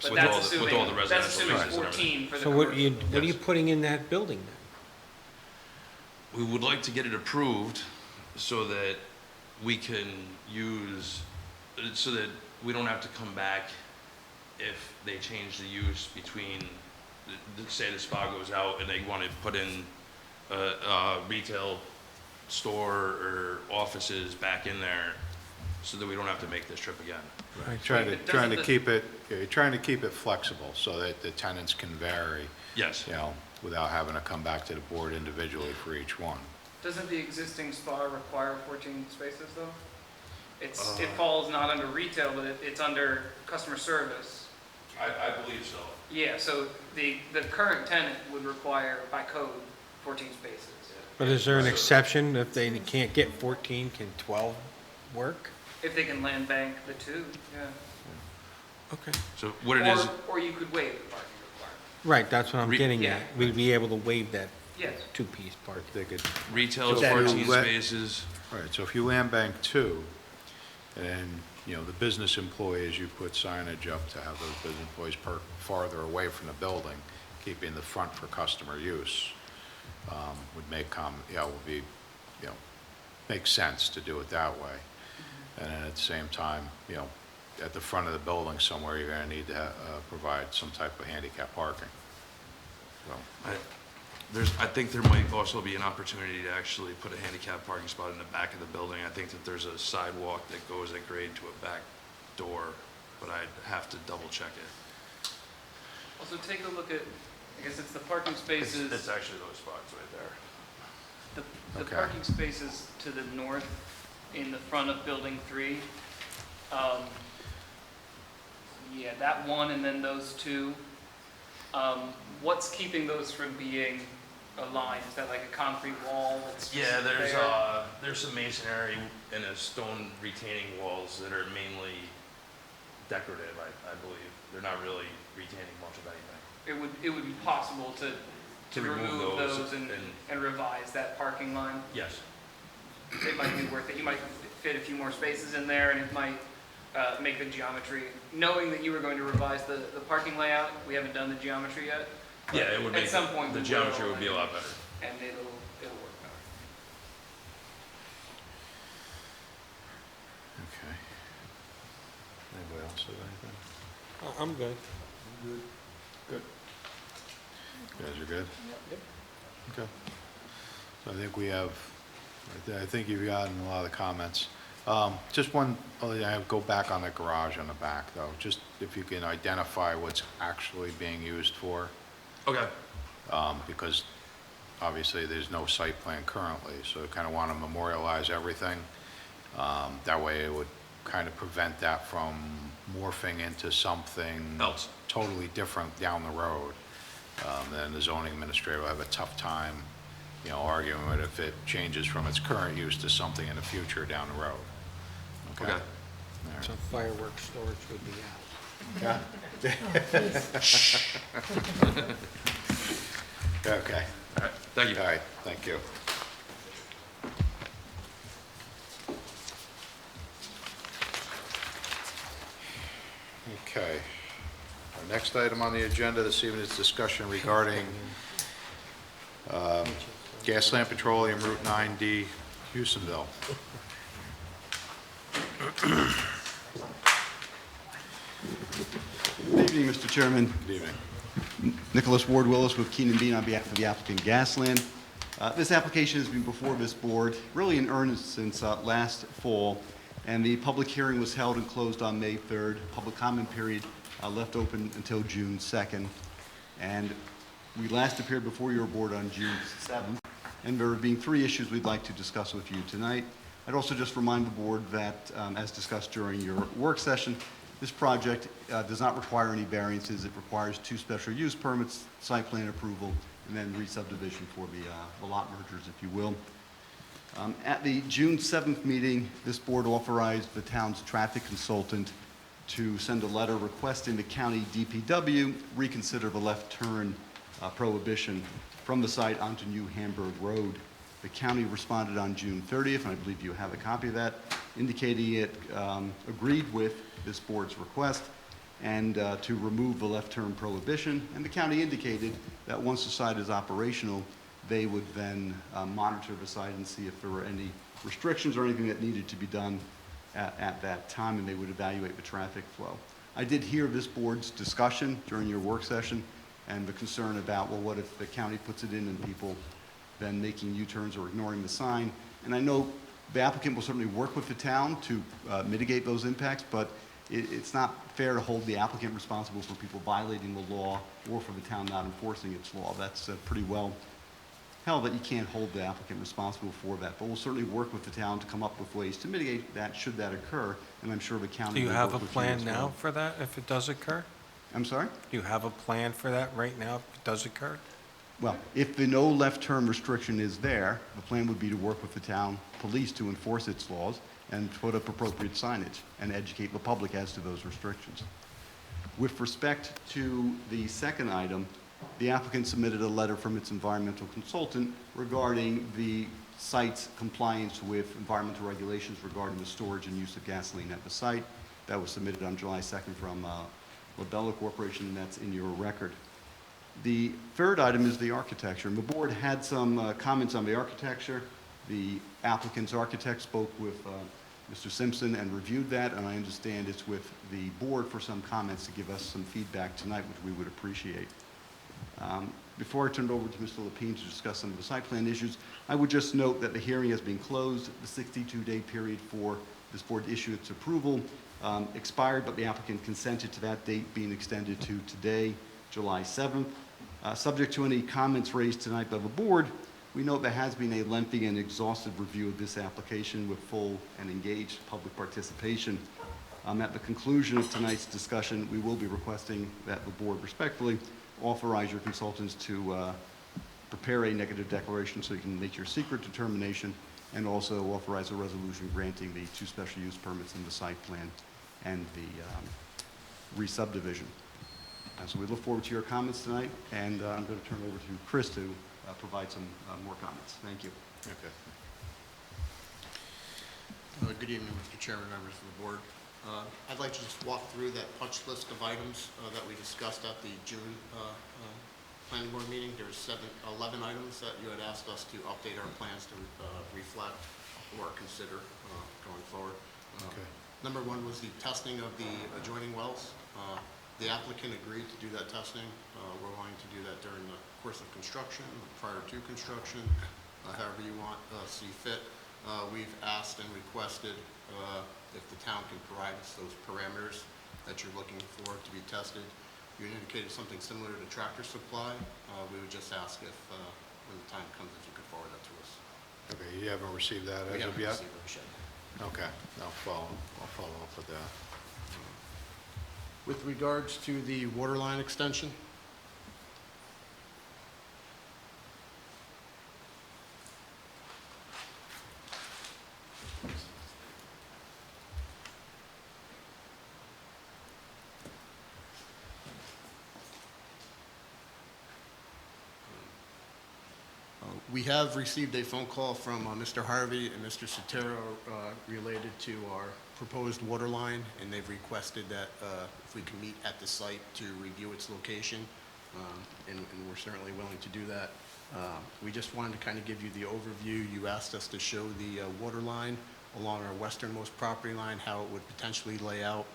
With But that's all the assuming, residential that's assuming uses and everything. 14 for the So commercial. what are you putting in that building then? We would like to get it approved so that we can use, so that we don't have to come back if they change the use between, say the spa goes out and they want to put in a retail store or offices back in there, so that we don't have to make this trip again. Right. Trying It to doesn't- keep it, you're trying to keep it flexible so that the tenants can vary, Yes. you know, without having to come back to the board individually for each one. Doesn't the existing spa require 14 spaces, though? It falls not under retail, but it's under customer service. I believe so. Yeah, so the current tenant would require, by code, 14 spaces. But is there an exception if they can't get 14, can 12 work? If they can land bank the 2, yeah. Okay. So what it is, Or you could waive the parking requirement. Right, that's what I'm getting yeah. at. We'd be able to waive that Yes. two-piece parking. They could, retail is So if you 14 let- spaces. right, so if you land bank 2, and, you know, the business employees, you put signage up to have those business employees park farther away from the building, keeping the front for customer use, would make would be, you know, makes sense to do it that way. And then at the same time, you know, at the front of the building somewhere, you're gonna need to provide some type of handicap parking. So, I think there might also be an opportunity to actually put a handicap parking spot in the back of the building. I think that there's a sidewalk that goes at grade to a back door, but I'd have to double check it. Also, take a look at, I guess it's the parking spaces. It's actually those spots right there. The Okay. parking spaces to the north in the front of Building 3, yeah, that one and then those 2. What's keeping those from being aligned? Is that like a concrete wall that's just Yeah, there? there's some masonry and a stone retaining walls that are mainly decorative, I believe. They're not really retaining much of anything. It would be possible to remove those and revise that parking line. Yes. It might be worth it. You might fit a few more spaces in there, and it might make the geometry. Knowing that you were going to revise the parking layout, we haven't done the geometry yet. but Yeah, it would make, at some point the we geometry will, would be a lot better. and it'll work better. okay. Anybody else have anything? I'm good. Good. You guys are good? Yep. Okay. So I think we have, I think you've gotten a lot of the comments. Just one, I go back on the garage on the back though, just if you can identify what's actually being used for. Okay. Because obviously there's no site plan currently, so I kind of want to memorialize everything. That way it would kind of prevent that from morphing into something Else. totally different down the road. Then the zoning administrator will have a tough time, you know, arguing with it if it changes from its current use to something in the future down the road. Okay? Okay. All right. So fireworks storage would be out. Yeah. Okay. All right, thank you. All right, thank you. Okay. Our next item on the agenda this evening is discussion regarding Gaslamp Petroleum Route 9D, Houstonville. Good evening, Mr. Chairman. Good evening. Nicholas Ward Willis with Keenan Bean on behalf of the applicant Gaslamp. This application has been before this board really in earnest since last fall, and the public hearing was held and closed on May 3rd. Public comment period left open until June 2nd. And we last appeared before your board on June 7th, and there being 3 issues we'd like to discuss with you tonight. I'd also just remind the board that, as discussed during your work session, this project does not require any variances. It requires 2 special use permits, site plan approval, and then re-subdivision for the lot mergers, if you will. At the June 7th meeting, this board authorized the town's traffic consultant to send a letter requesting the county DPW reconsider the left turn prohibition from the site onto New Hamburg Road. The county responded on June 30th, and I believe you have a copy of that, indicating it agreed with this board's request and to remove the left turn prohibition. And the county indicated that once the site is operational, they would then monitor the site and see if there were any restrictions or anything that needed to be done at that time, and they would evaluate the traffic flow. I did hear this board's discussion during your work session and the concern about, well, what if the county puts it in and people then making U-turns or ignoring the sign? And I know the applicant will certainly work with the town to mitigate those impacts, but it's not fair to hold the applicant responsible for people violating the law or for the town not enforcing its law. That's pretty well held that you can't hold the applicant responsible for that. But we'll certainly work with the town to come up with ways to mitigate that should that occur, and I'm sure the county Do you will have a work with you plan as now well. for that if it does occur? I'm sorry? Do you have a plan for that right now if it does occur? Well, if the no left turn restriction is there, the plan would be to work with the town police to enforce its laws and put up appropriate signage and educate the public as to those restrictions. With respect to the second item, the applicant submitted a letter from its environmental consultant regarding the site's compliance with environmental regulations regarding the storage and use of gasoline at the site. That was submitted on July 2nd from Labella Corporation, and that's in your record. The third item is the architecture, and the board had some comments on the architecture. The applicant's architect spoke with Mr. Simpson and reviewed that, and I understand it's with the board for some comments to give us some feedback tonight, which we would appreciate. Before I turn it over to Mr. Lapine to discuss some of the site plan issues, I would just note that the hearing has been closed. The 62-day period for this board to issue its approval expired, but the applicant consented to that date being extended to today, July 7th. Subject to any comments raised tonight by the board, we note there has been a lengthy and exhaustive review of this application with full and engaged public participation. At the conclusion of tonight's discussion, we will be requesting that the board respectfully authorize your consultants to prepare a negative declaration so you can make your secret determination, and also authorize a resolution granting the 2 special use permits in the site plan and the re-subdivision. So we look forward to your comments tonight, and I'm going to turn it over to Chris to provide some more comments. Thank you. Okay. Good evening, Mr. Chairman, members of the board. I'd like to just walk through that punch list of items that we discussed at the June planning board meeting. There's 11 items that you had asked us to update our plans to reflect or consider going forward. Okay. Number 1 was the testing of the adjoining wells. The applicant agreed to do that testing. We're going to do that during the course of construction, prior to construction, however you want, see fit. We've asked and requested if the town can provide us those parameters that you're looking for to be tested. You indicated something similar to Tractor Supply. We would just ask if, when the time comes, if you could forward that to us. Okay, you haven't received that We as of haven't yet? received it yet. Okay, I'll follow up with that. With regards to the water line extension, we have received a phone call from Mr. Harvey and Mr. Sotero related to our proposed water line, and they've requested that if we can meet at the site to review its location, and we're certainly willing to do that. We just wanted to kind of give you the overview. You asked us to show the water line along our westernmost property line, how it would potentially lay out.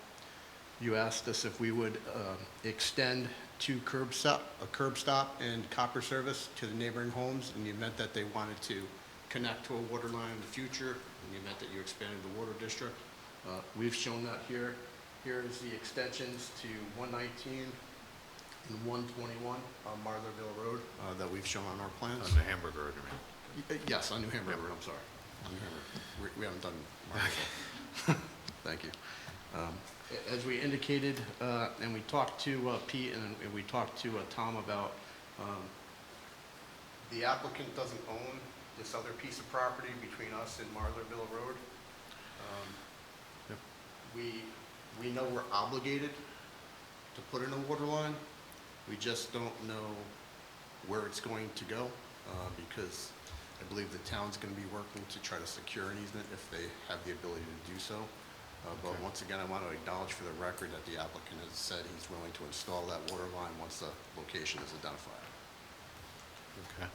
You asked us if we would extend a curb stop and copper service to the neighboring homes in the event that they wanted to connect to a water line in the future, in the event that you expanded the water district. We've shown that here. Here is the extensions to 119 and 121 on Martha's Road that we've shown on our plans. On the Hamburger Road, you mean? Yes, on New Hamburg Road, I'm sorry. On New Hamburg. We haven't done Martha's. Thank you. As we indicated, and we talked to Pete and we talked to Tom about, the applicant doesn't own this other piece of property between us and Martha's Road. We know we're obligated to put in a water line. We just don't know where it's going to go, because I believe the town's going to be working to try to secure an easement if they have the ability to do so. But once again, I want to acknowledge for the record that the applicant has said he's willing to install that water line once the location is identified. Okay.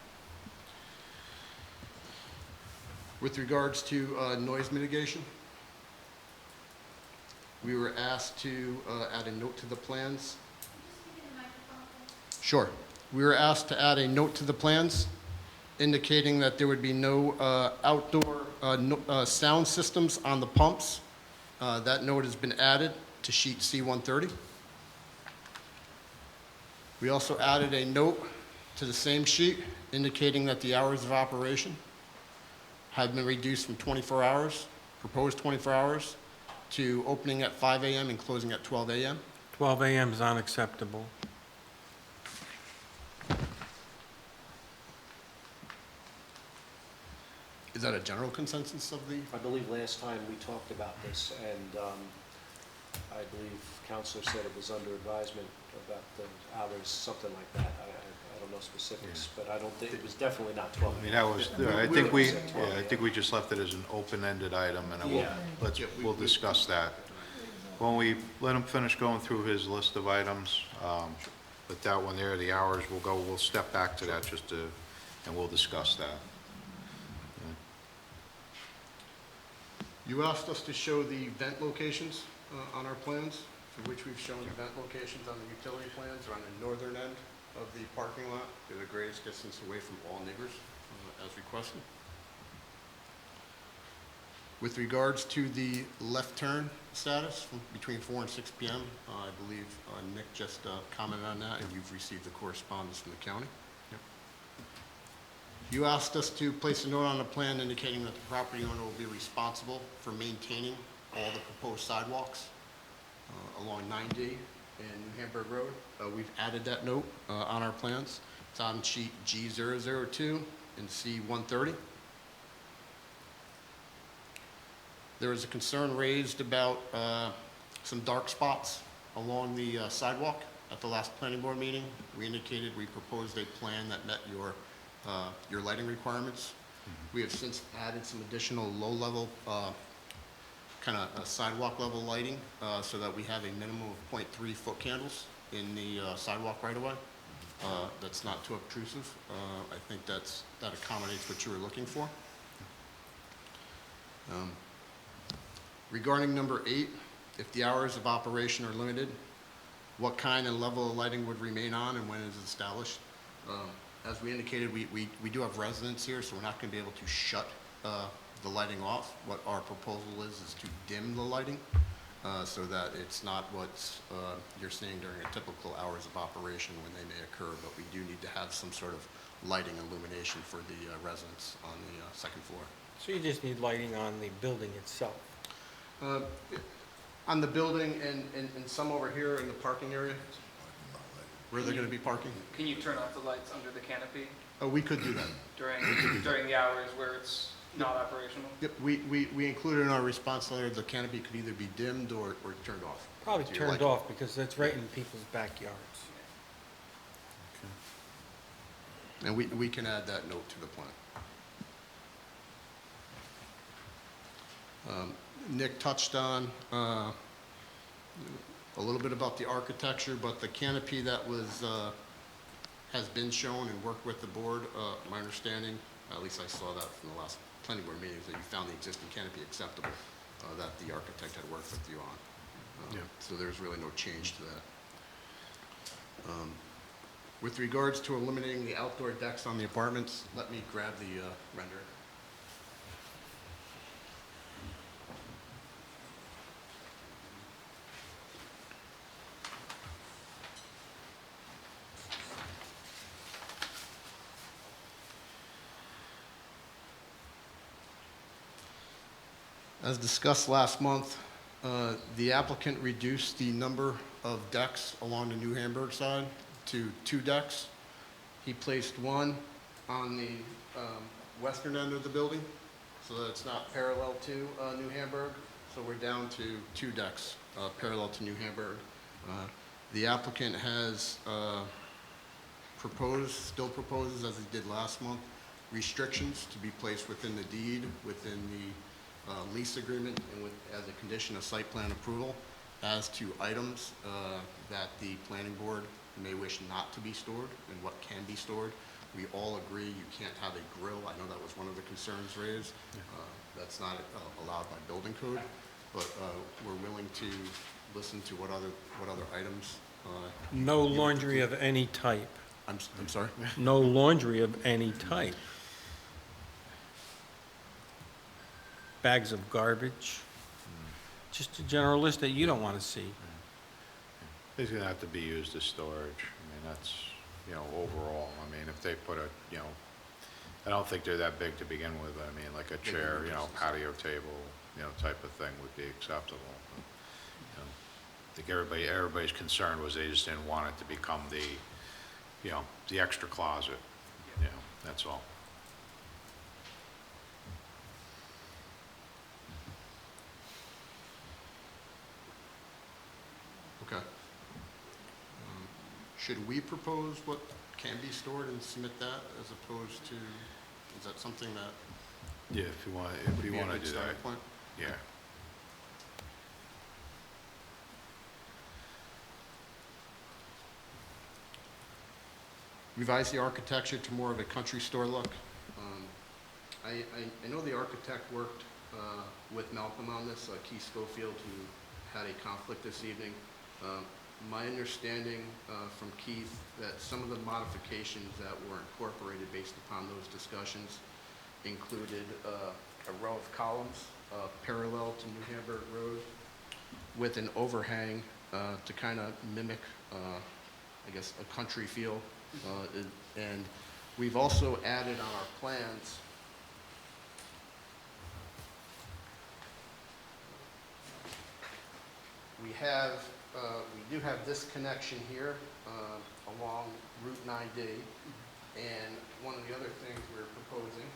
With regards to noise mitigation, we were asked to add a note to the plans. Sure. We were asked to add a note to the plans indicating that there would be no outdoor sound systems on the pumps. That note has been added to sheet C130. We also added a note to the same sheet indicating that the hours of operation have been reduced from 24 hours, proposed 24 hours, to opening at 5 a.m. and closing at 12 a.m. 12 a.m. is unacceptable. Is that a general consensus of the? I believe last time we talked about this, and I believe Counselor said it was under advisement about the hours, something like that. I don't know specifics, but I don't think, it was definitely not 12. I mean, that was, I think we just left it as an open-ended item, and we'll discuss that. When we let him finish going through his list of items, but that one there, the hours, we'll step back to that and we'll discuss that. You asked us to show the vent locations on our plans, for which we've shown the vent locations on the utility plans are on the northern end of the parking lot. They're the greatest distance away from all neighbors, as requested. With regards to the left turn status between 4 and 6 p.m., I believe Nick just commented on that, and you've received the correspondence from the county. You asked us to place a note on the plan indicating that the property owner will be responsible for maintaining all the proposed sidewalks along 9D and New Hamburg Road. We've added that note on our plans. It's on sheet G002 and C130. There was a concern raised about some dark spots along the sidewalk at the last planning board meeting. We indicated we proposed a plan that met your lighting requirements. We have since added some additional low-level, kind of sidewalk level lighting, so that we have a minimum of 0.3 foot candles in the sidewalk right away. That's not too obtrusive. I think that accommodates what you were looking for. Regarding number 8, if the hours of operation are limited, what kind and level of lighting would remain on and when it is established? As we indicated, we do have residents here, so we're not going to be able to shut the lighting off. What our proposal is to dim the lighting so that it's not what you're seeing during a typical hours of operation when they may occur, but we do need to have some sort of lighting illumination for the residents on the second floor. So you just need lighting on the building itself? On the building and some over here in the parking area, where they're going to be parking. Can you turn off the lights under the canopy Oh, we could do that. during the hours where it's not operational? Yep, we included in our response letter, the canopy could either be dimmed or turned off. Probably to your turned liking. off because that's right in people's backyards. And we can add that note to the plan. Nick touched on a little bit about the architecture, but the canopy that was has been shown and worked with the board. My understanding, at least I saw that from the last planning board meetings, that you found the existing canopy acceptable, that the architect had worked with you on. So there's really no change to With regards to eliminating the outdoor decks on the apartments, let me grab the render. As discussed last month, the applicant reduced the number of decks along the New Hamburg side to 2 decks. He placed one on the western end of the building, so that it's not parallel to New Hamburg. So we're down to 2 decks parallel to New Hamburg. The applicant has still proposes, as he did last month, restrictions to be placed within the deed, within the lease agreement, and as a condition of site plan approval as to items that the planning board may wish not to be stored and what can be stored. We all agree you can't have a grill. I know that was one of the concerns raised. That's not allowed by building code, but we're willing to listen to what other items. No laundry of any type. I'm sorry? No laundry of any type. Bags of garbage, just a general list that you don't want to see. It's gonna have to be used as storage. I mean, that's, overall. I mean, if they put I don't think they're that big to begin with. I mean, like a chair, patio table, type of thing would be acceptable. I think everybody's concern was they just didn't want it to become the extra closet. That's all. Okay. Should we propose what can be stored and submit that as opposed to, is that something that? Yeah, if you want would be a to good do starting that. point? Yeah. Revise the architecture to more of a country store look. I know the architect worked with Malcolm on this, Keith Schofield, who had a conflict this evening. My understanding from Keith that some of the modifications that were incorporated based upon those discussions included a row of columns parallel to New Hamburg Road with an overhang to kind of mimic, I guess, a country feel. And we've also added on our plans we do have this connection here along Route 9D, and one of the other things we're proposing,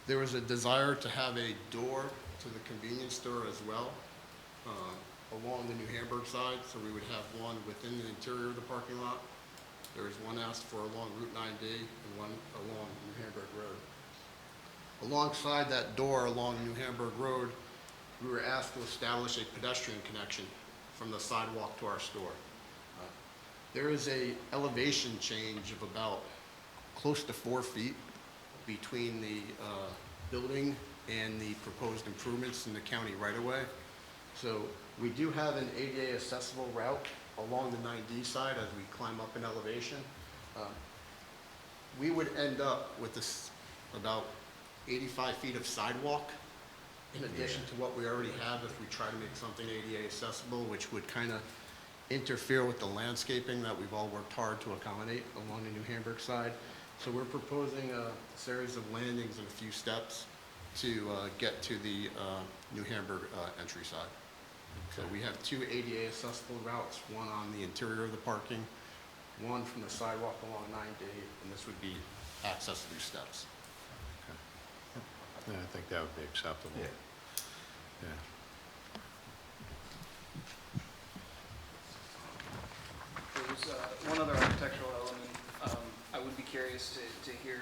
there was a desire to have a door to the convenience store as well. Along the New Hamburg side, so we would have one within the interior of the parking lot. There is one asked for along Route 9D and one along New Hamburg Road. Alongside that door along New Hamburg Road, we were asked to establish a pedestrian connection from the sidewalk to our store. There is a elevation change of about close to 4 feet between the building and the proposed improvements in the county right-of-way. So we do have an ADA accessible route along the 9D side as we climb up in elevation. We would end up with this about 85 feet of sidewalk in addition to what we already have if we try to make something ADA accessible, which would kind of interfere with the landscaping that we've all worked hard to accommodate along the New Hamburg side. So we're proposing a series of landings and a few steps to get to the New Hamburg entry side. So we have 2 ADA accessible routes, one on the interior of the parking, one from the sidewalk along 9D, and this would be access through steps. Yeah, I think that would be acceptable. Yeah. There's one other architectural element. I would be curious to hear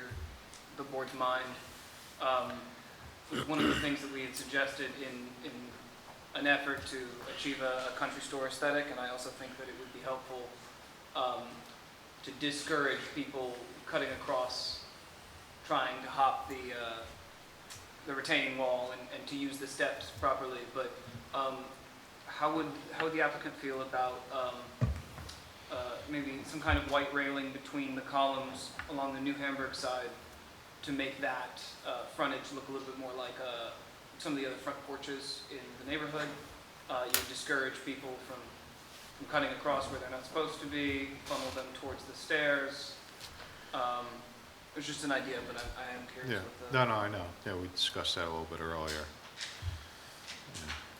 the board's mind. One of the things that we had suggested in an effort to achieve a country store aesthetic, and I also think that it would be helpful to discourage people cutting across, trying to hop the retaining wall and to use the steps properly. But how would the applicant feel about maybe some kind of white railing between the columns along the New Hamburg side to make that frontage look a little bit more like some of the other front porches in the neighborhood? You discourage people from cutting across where they're not supposed to be, funnel them towards the stairs. It's just an idea, but I am curious. Yeah, what the... no, I know. Yeah, we discussed that a little bit earlier.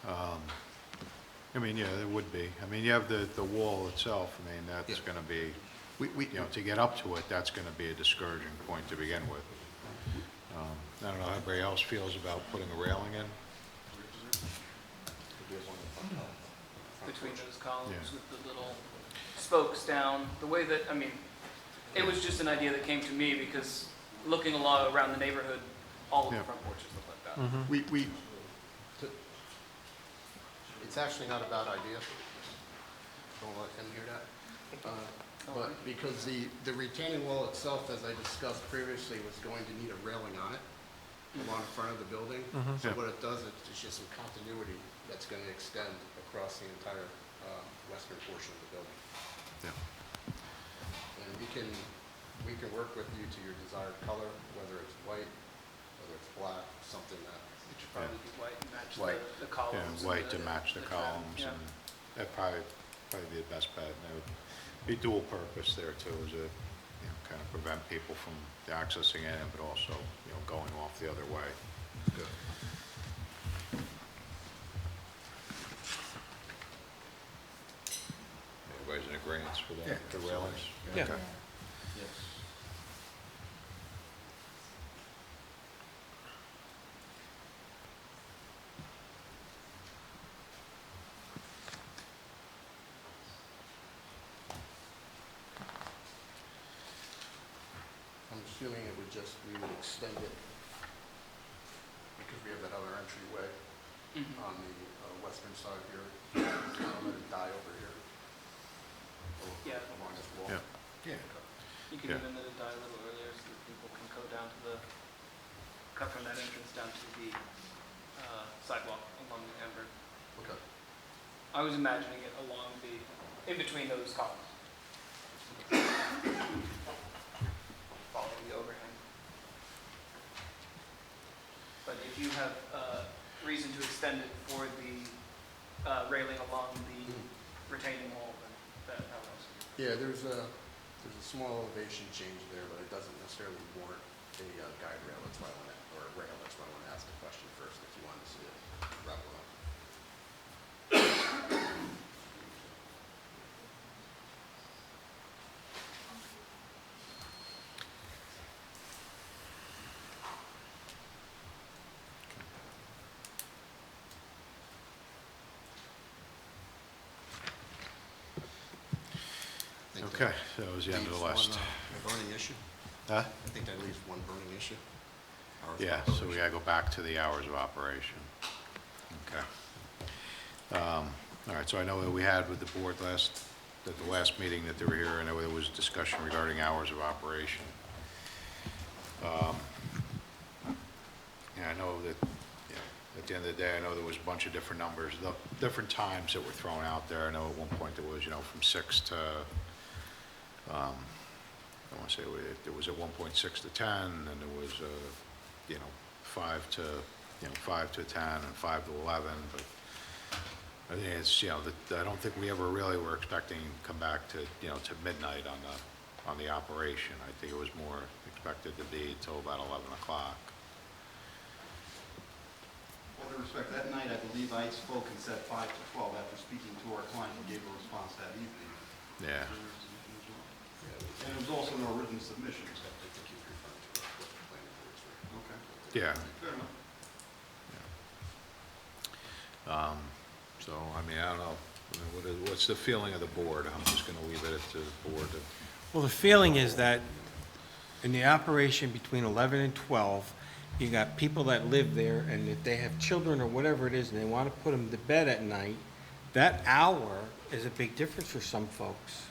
Yeah. I mean, yeah, there would be. I mean, you have the wall itself. I mean, that's going to be, you know, to get up to it, that's going to be a discouraging point to begin with. I don't know how everybody else feels about putting a railing in. Between those columns Yeah. with the little spokes down. The way that, I mean, it was just an idea that came to me because looking a lot around the neighborhood, all of the front porches look like that. It's actually not a bad idea. Don't let him hear that. But because the retaining wall itself, as I discussed previously, was going to need a railing on it along the front of the building. So Yeah. what it does, it's just some continuity that's going to extend across the entire western portion of the building. Yeah. And we can work with you to your desired color, whether it's white, whether it's black, something that. It should probably be white and match White. the columns. Yeah, and white to match the trim. columns, Yeah. and that'd probably be the best bet. And it would be dual purpose there too, is to, you know, kind of prevent people from accessing it, but also, you know, going off the other way. Good. Everybody's in agreement for that, the railings? Yeah. Okay. I'm assuming it would just, we would extend it because we have that other entryway on the western side here. Let it die over here. Yeah. Along this wall. Yeah. Yeah. You can Yeah. even let it die a little earlier so that people can go down to cut from that entrance down to the sidewalk along the Hamburg. Okay. I was imagining it along in between those columns. Following the overhang. But if you have reason to extend it for the railing along the retaining wall, then that would also be. Yeah, there's a small elevation change there, but it doesn't necessarily warrant a guide rail. That's why I want to, or a rail. That's why I want to ask the question first if you wanted to see it wrap around. Okay, so that was the end of the list. A burning issue? Huh? I think that leaves one burning issue. Hours of Yeah, so we operation. gotta go back to the hours of operation. Okay. All right, so I know that we had with the board at the last meeting that they were here, I know there was discussion regarding hours of operation. Yeah, I know that, you know, at the end of the day, I know there was a bunch of different numbers, the different times that were thrown out there. I know at one point there was, you know, from 6 to, I want to say it was at one point 6 to 10, and then there was, you know, 5 to 10, and 5 to 11, but I think it's, you know, I don't think we ever really were expecting to come back to, you know, to midnight on the operation. I think it was more expected to be till about 11 o'clock. All due respect, that night, I believe I spoke and said 5 to 12 after speaking to our client and gave a response that evening. Yeah. And it was also in our written submissions. I think he's referring to what the planning board's written. Okay. Yeah. Fair enough. So, I mean, I don't know, I mean, what's the feeling of the board? I'm just gonna leave it to the board to, Well, the feeling is that in the operation between 11 and 12, you got people that live there, and if they have children or whatever it is, and they want to put them to bed at night, that hour is a big difference for some folks.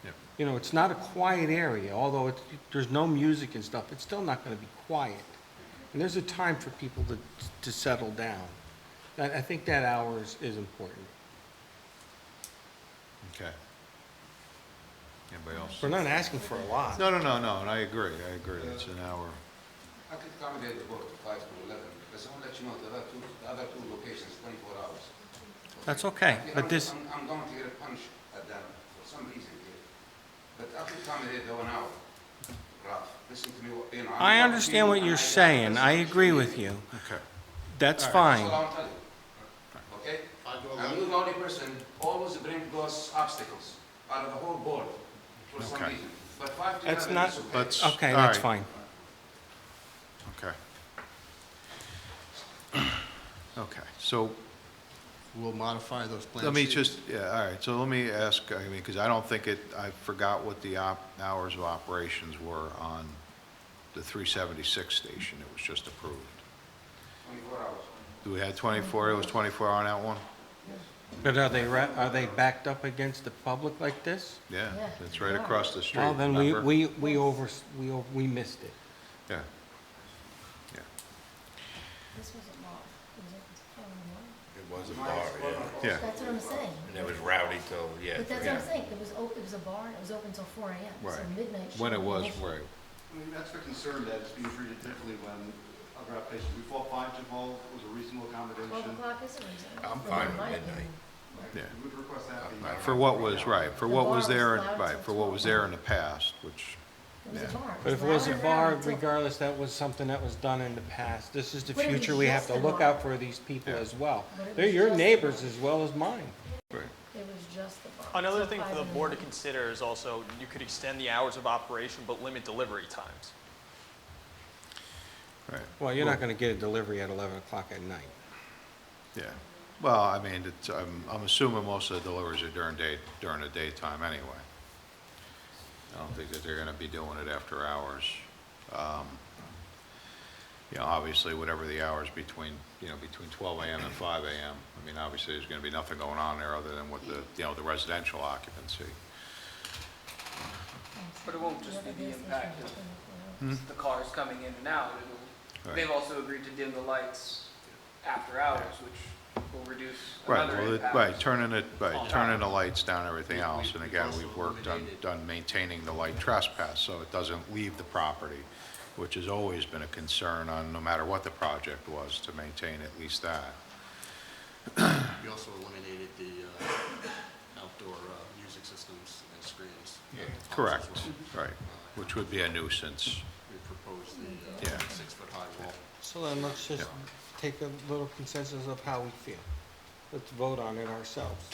yeah. You know, it's not a quiet area, although there's no music and stuff, it's still not gonna be quiet. And there's a time for people to settle down. I think that hour is important. Okay. Anybody else? We're not asking for a lot. No, and I agree, it's an hour. I could accommodate the boat to 5 to 11, but I want to let you know the other two locations, 24 hours. That's okay, but this, I'm going to get a punch at them for some reason here. But I could accommodate the 1 hour. Ralph, listen to me, you know. I understand what you're saying, I agree with you. Okay. That's That's fine. all I'm telling you. Okay? And you're the only person always bring those obstacles out of the whole board for some Okay. reason. But 5 to That's 11 not, is okay. Let's- okay, all that's right. fine. Okay. Okay, so We'll modify those plans. let me just, yeah, all right, so let me ask, I mean, because I don't think I forgot what the hours of operations were on the 376 station that was just approved. 24 hours. Do we have 24, it was 24 on that one? But are they backed up against the public like this? Yeah, Yeah. it's right across the street, Well, then remember? we missed it. Yeah, This was a bar. It was open till 4 in the morning. It was a bar, yeah. yeah, That's what I'm saying. And it was rowdy till, yeah. But that's what I'm saying, it was a bar, and it was open till 4 AM, so Right. midnight. when it shouldn't be was, an issue. right. I mean, that's the concern that is being treated differently when other applications, we thought 5 to 12 was a reasonable 12 accommodation. o'clock is a reason. I'm for fine with my midnight. opinion. Yeah. We would request that be. For what was, right, for The what was bar there, was allowed right, till for what was there 12. in the past, which, It was Yeah. a bar. But if it was a louder bar, until- regardless, that was something that was done in the past. This is the But it was future, we have to just a look bar. out for these people Yeah. as well. But it They're was your just a neighbors bar. as well as mine. right, It was just the bar. Another till thing for 5 the in board to morning. consider is also, you could extend the hours of operation, but limit delivery times. right. Well, you're not gonna get a delivery at 11 o'clock at night. Yeah, well, I mean, it's, I'm assuming most of the deliveries are during the daytime anyway. I don't think that they're gonna be doing it after hours. You know, obviously, whatever the hours between 12 AM and 5 AM, I mean, obviously, there's gonna be nothing going on there other than with the, the residential occupancy. But it won't just be the impact of Hmm? the cars coming in and out. Right. They've also agreed to dim the lights after hours, which will reduce Right, another well, impact. turning the lights down, everything else, and again, we've worked on maintaining the light trespass, so it doesn't leave the property, which has always been a concern on, no matter what the project was, to maintain at least that. We also eliminated the outdoor music systems and screens. Correct, right, which would be a nuisance. We proposed Yeah. the 6-foot-high wall. So then let's just take a little consensus of how we feel. Let's vote on it ourselves.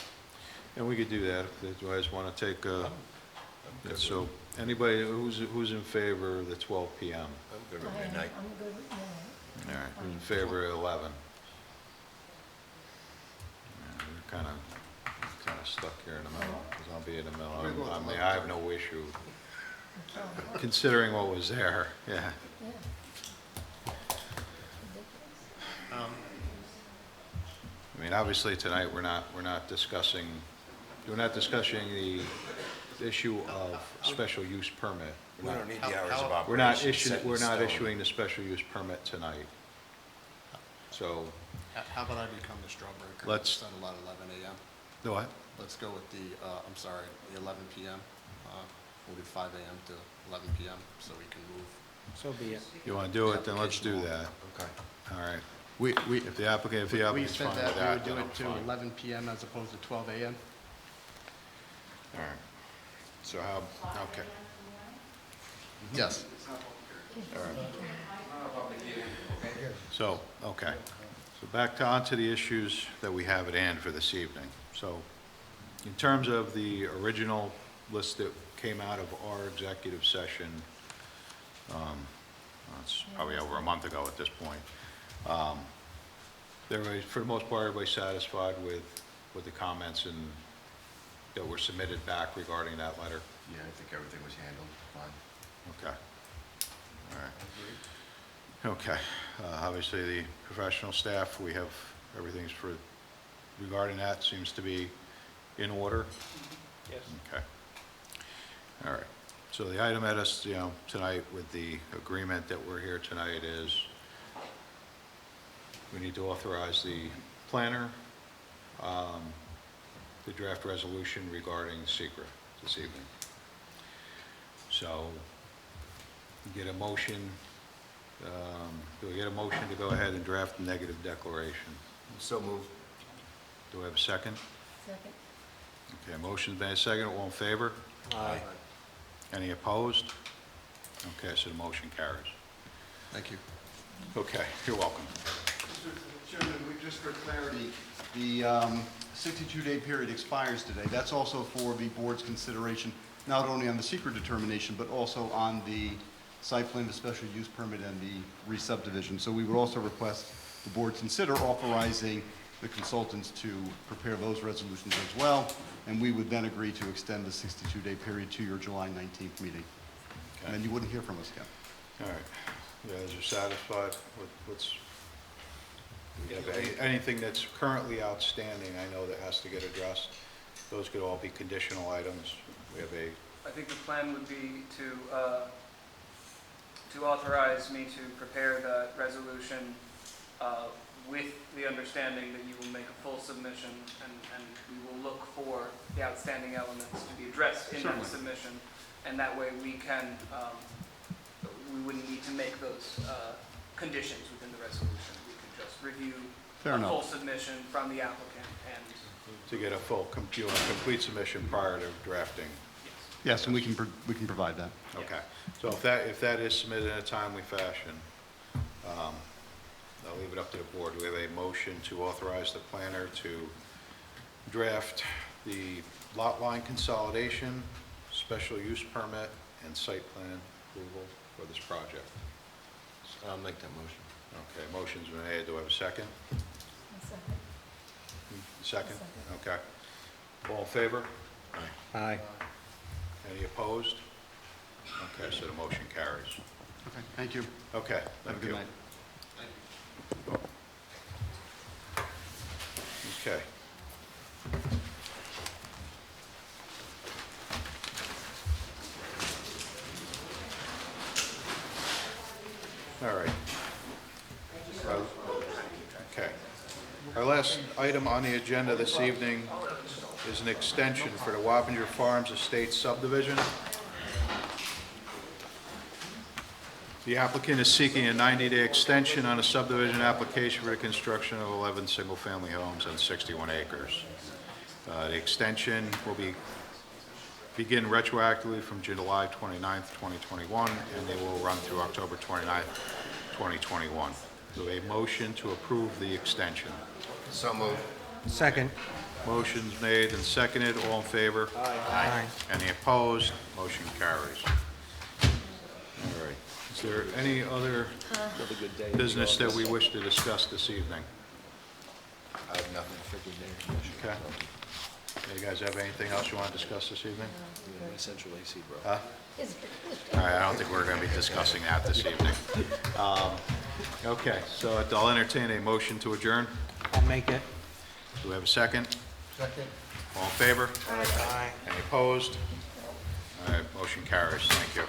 And we could do that, if you guys want to take a, so, anybody who's in favor of the 12 PM? I'm good with I am- midnight. I'm good with midnight. All right, who's in favor of 11? Yeah, we're kind of stuck here in the middle, because I'll be in the middle. I mean, I have no issue, considering what was there, yeah. Yeah. I mean, obviously, tonight, we're not discussing the issue of special use permit. We don't need the hours of We're not operation set in we're not stone. issuing the special use permit tonight. So, How about I become the straw breaker? Let's- Set a lot 11 AM. the what? Let's go with the 11 PM. We'll do 5 AM to 11 PM, so we can move. So be it. You want to do it, then let's do that. Okay. All right. We If the applicant's we fine with said that we that, would do then I'm it to fine. 11 PM as opposed to 12 AM. All right. So how, okay. Yes. So, okay. So back onto the issues that we have at hand for this evening. So in terms of the original list that came out of our executive session, it's probably over a month ago at this point, for the most part, everybody's satisfied with the comments that were submitted back regarding that letter? Yeah, I think everything was handled fine. Okay. All right. Okay. Obviously, the professional staff, we have, everything's regarding that seems to be in order? Yes. Okay. All right. So the item at us, tonight with the agreement that we're here tonight is we need to authorize the planner the draft resolution regarding secret this evening. So get a motion, do we get a motion to go ahead and draft the negative declaration? So moved. Do we have a second? Second. Okay, motion's made, second, all in favor? Aye. Any opposed? Okay, so the motion carries. Thank you. Okay, you're welcome. Mr. Chairman, just for clarity, the 62-day period expires today. That's also for the board's consideration, not only on the secret determination, but also on the site plan, the special use permit, and the re-subdivision. So we would also request the board consider authorizing the consultants to prepare those resolutions as well, and we would then agree to extend the 62-day period to your July 19th meeting. Okay. And then you wouldn't hear from us again. All right. You guys are satisfied with what's, anything that's currently outstanding, I know that has to get addressed. Those could all be conditional items. We have a, I think the plan would be to authorize me to prepare the resolution with the understanding that you will make a full submission and we will look for the outstanding elements to be addressed in that submission. And that way we can, we wouldn't need to make those conditions within the resolution. We could just review Fair a enough. full submission from the applicant and. to get a full, complete submission prior to drafting. Yes, and we can provide that. Okay. So if that is submitted in a timely fashion, I'll leave it up to the board. We have a motion to authorize the planner to draft the lot line consolidation, special use permit, and site plan approval for this project. I'll make that motion. Okay, motion's been made. Do I have a second? Second. Second? Okay. All in favor? Aye. Any opposed? Okay, so the motion carries. Okay, thank you. Okay, Have a thank good you. night. Okay. All right. Okay. Our last item on the agenda this evening is an extension for the Wappinger Farms Estate subdivision. The applicant is seeking a 90-day extension on a subdivision application for the construction of 11 single-family homes on 61 acres. The extension will begin retroactively from July 29th, 2021, and they will run through October 29th, 2021. So a motion to approve the extension. So moved. Second. Motion's made and seconded. All in favor? Aye. Any opposed? Motion carries. All right. Is there any other business that we wish to discuss this evening? I have nothing. Okay. You guys have anything else you want to discuss this evening? Central AC, bro. Huh? All right, I don't think we're going to be discussing that this evening. Okay, so I'll entertain a motion to adjourn. I'll make it. Do we have a second? Second. All in favor? Aye. Any opposed? All right, motion carries. Thank you.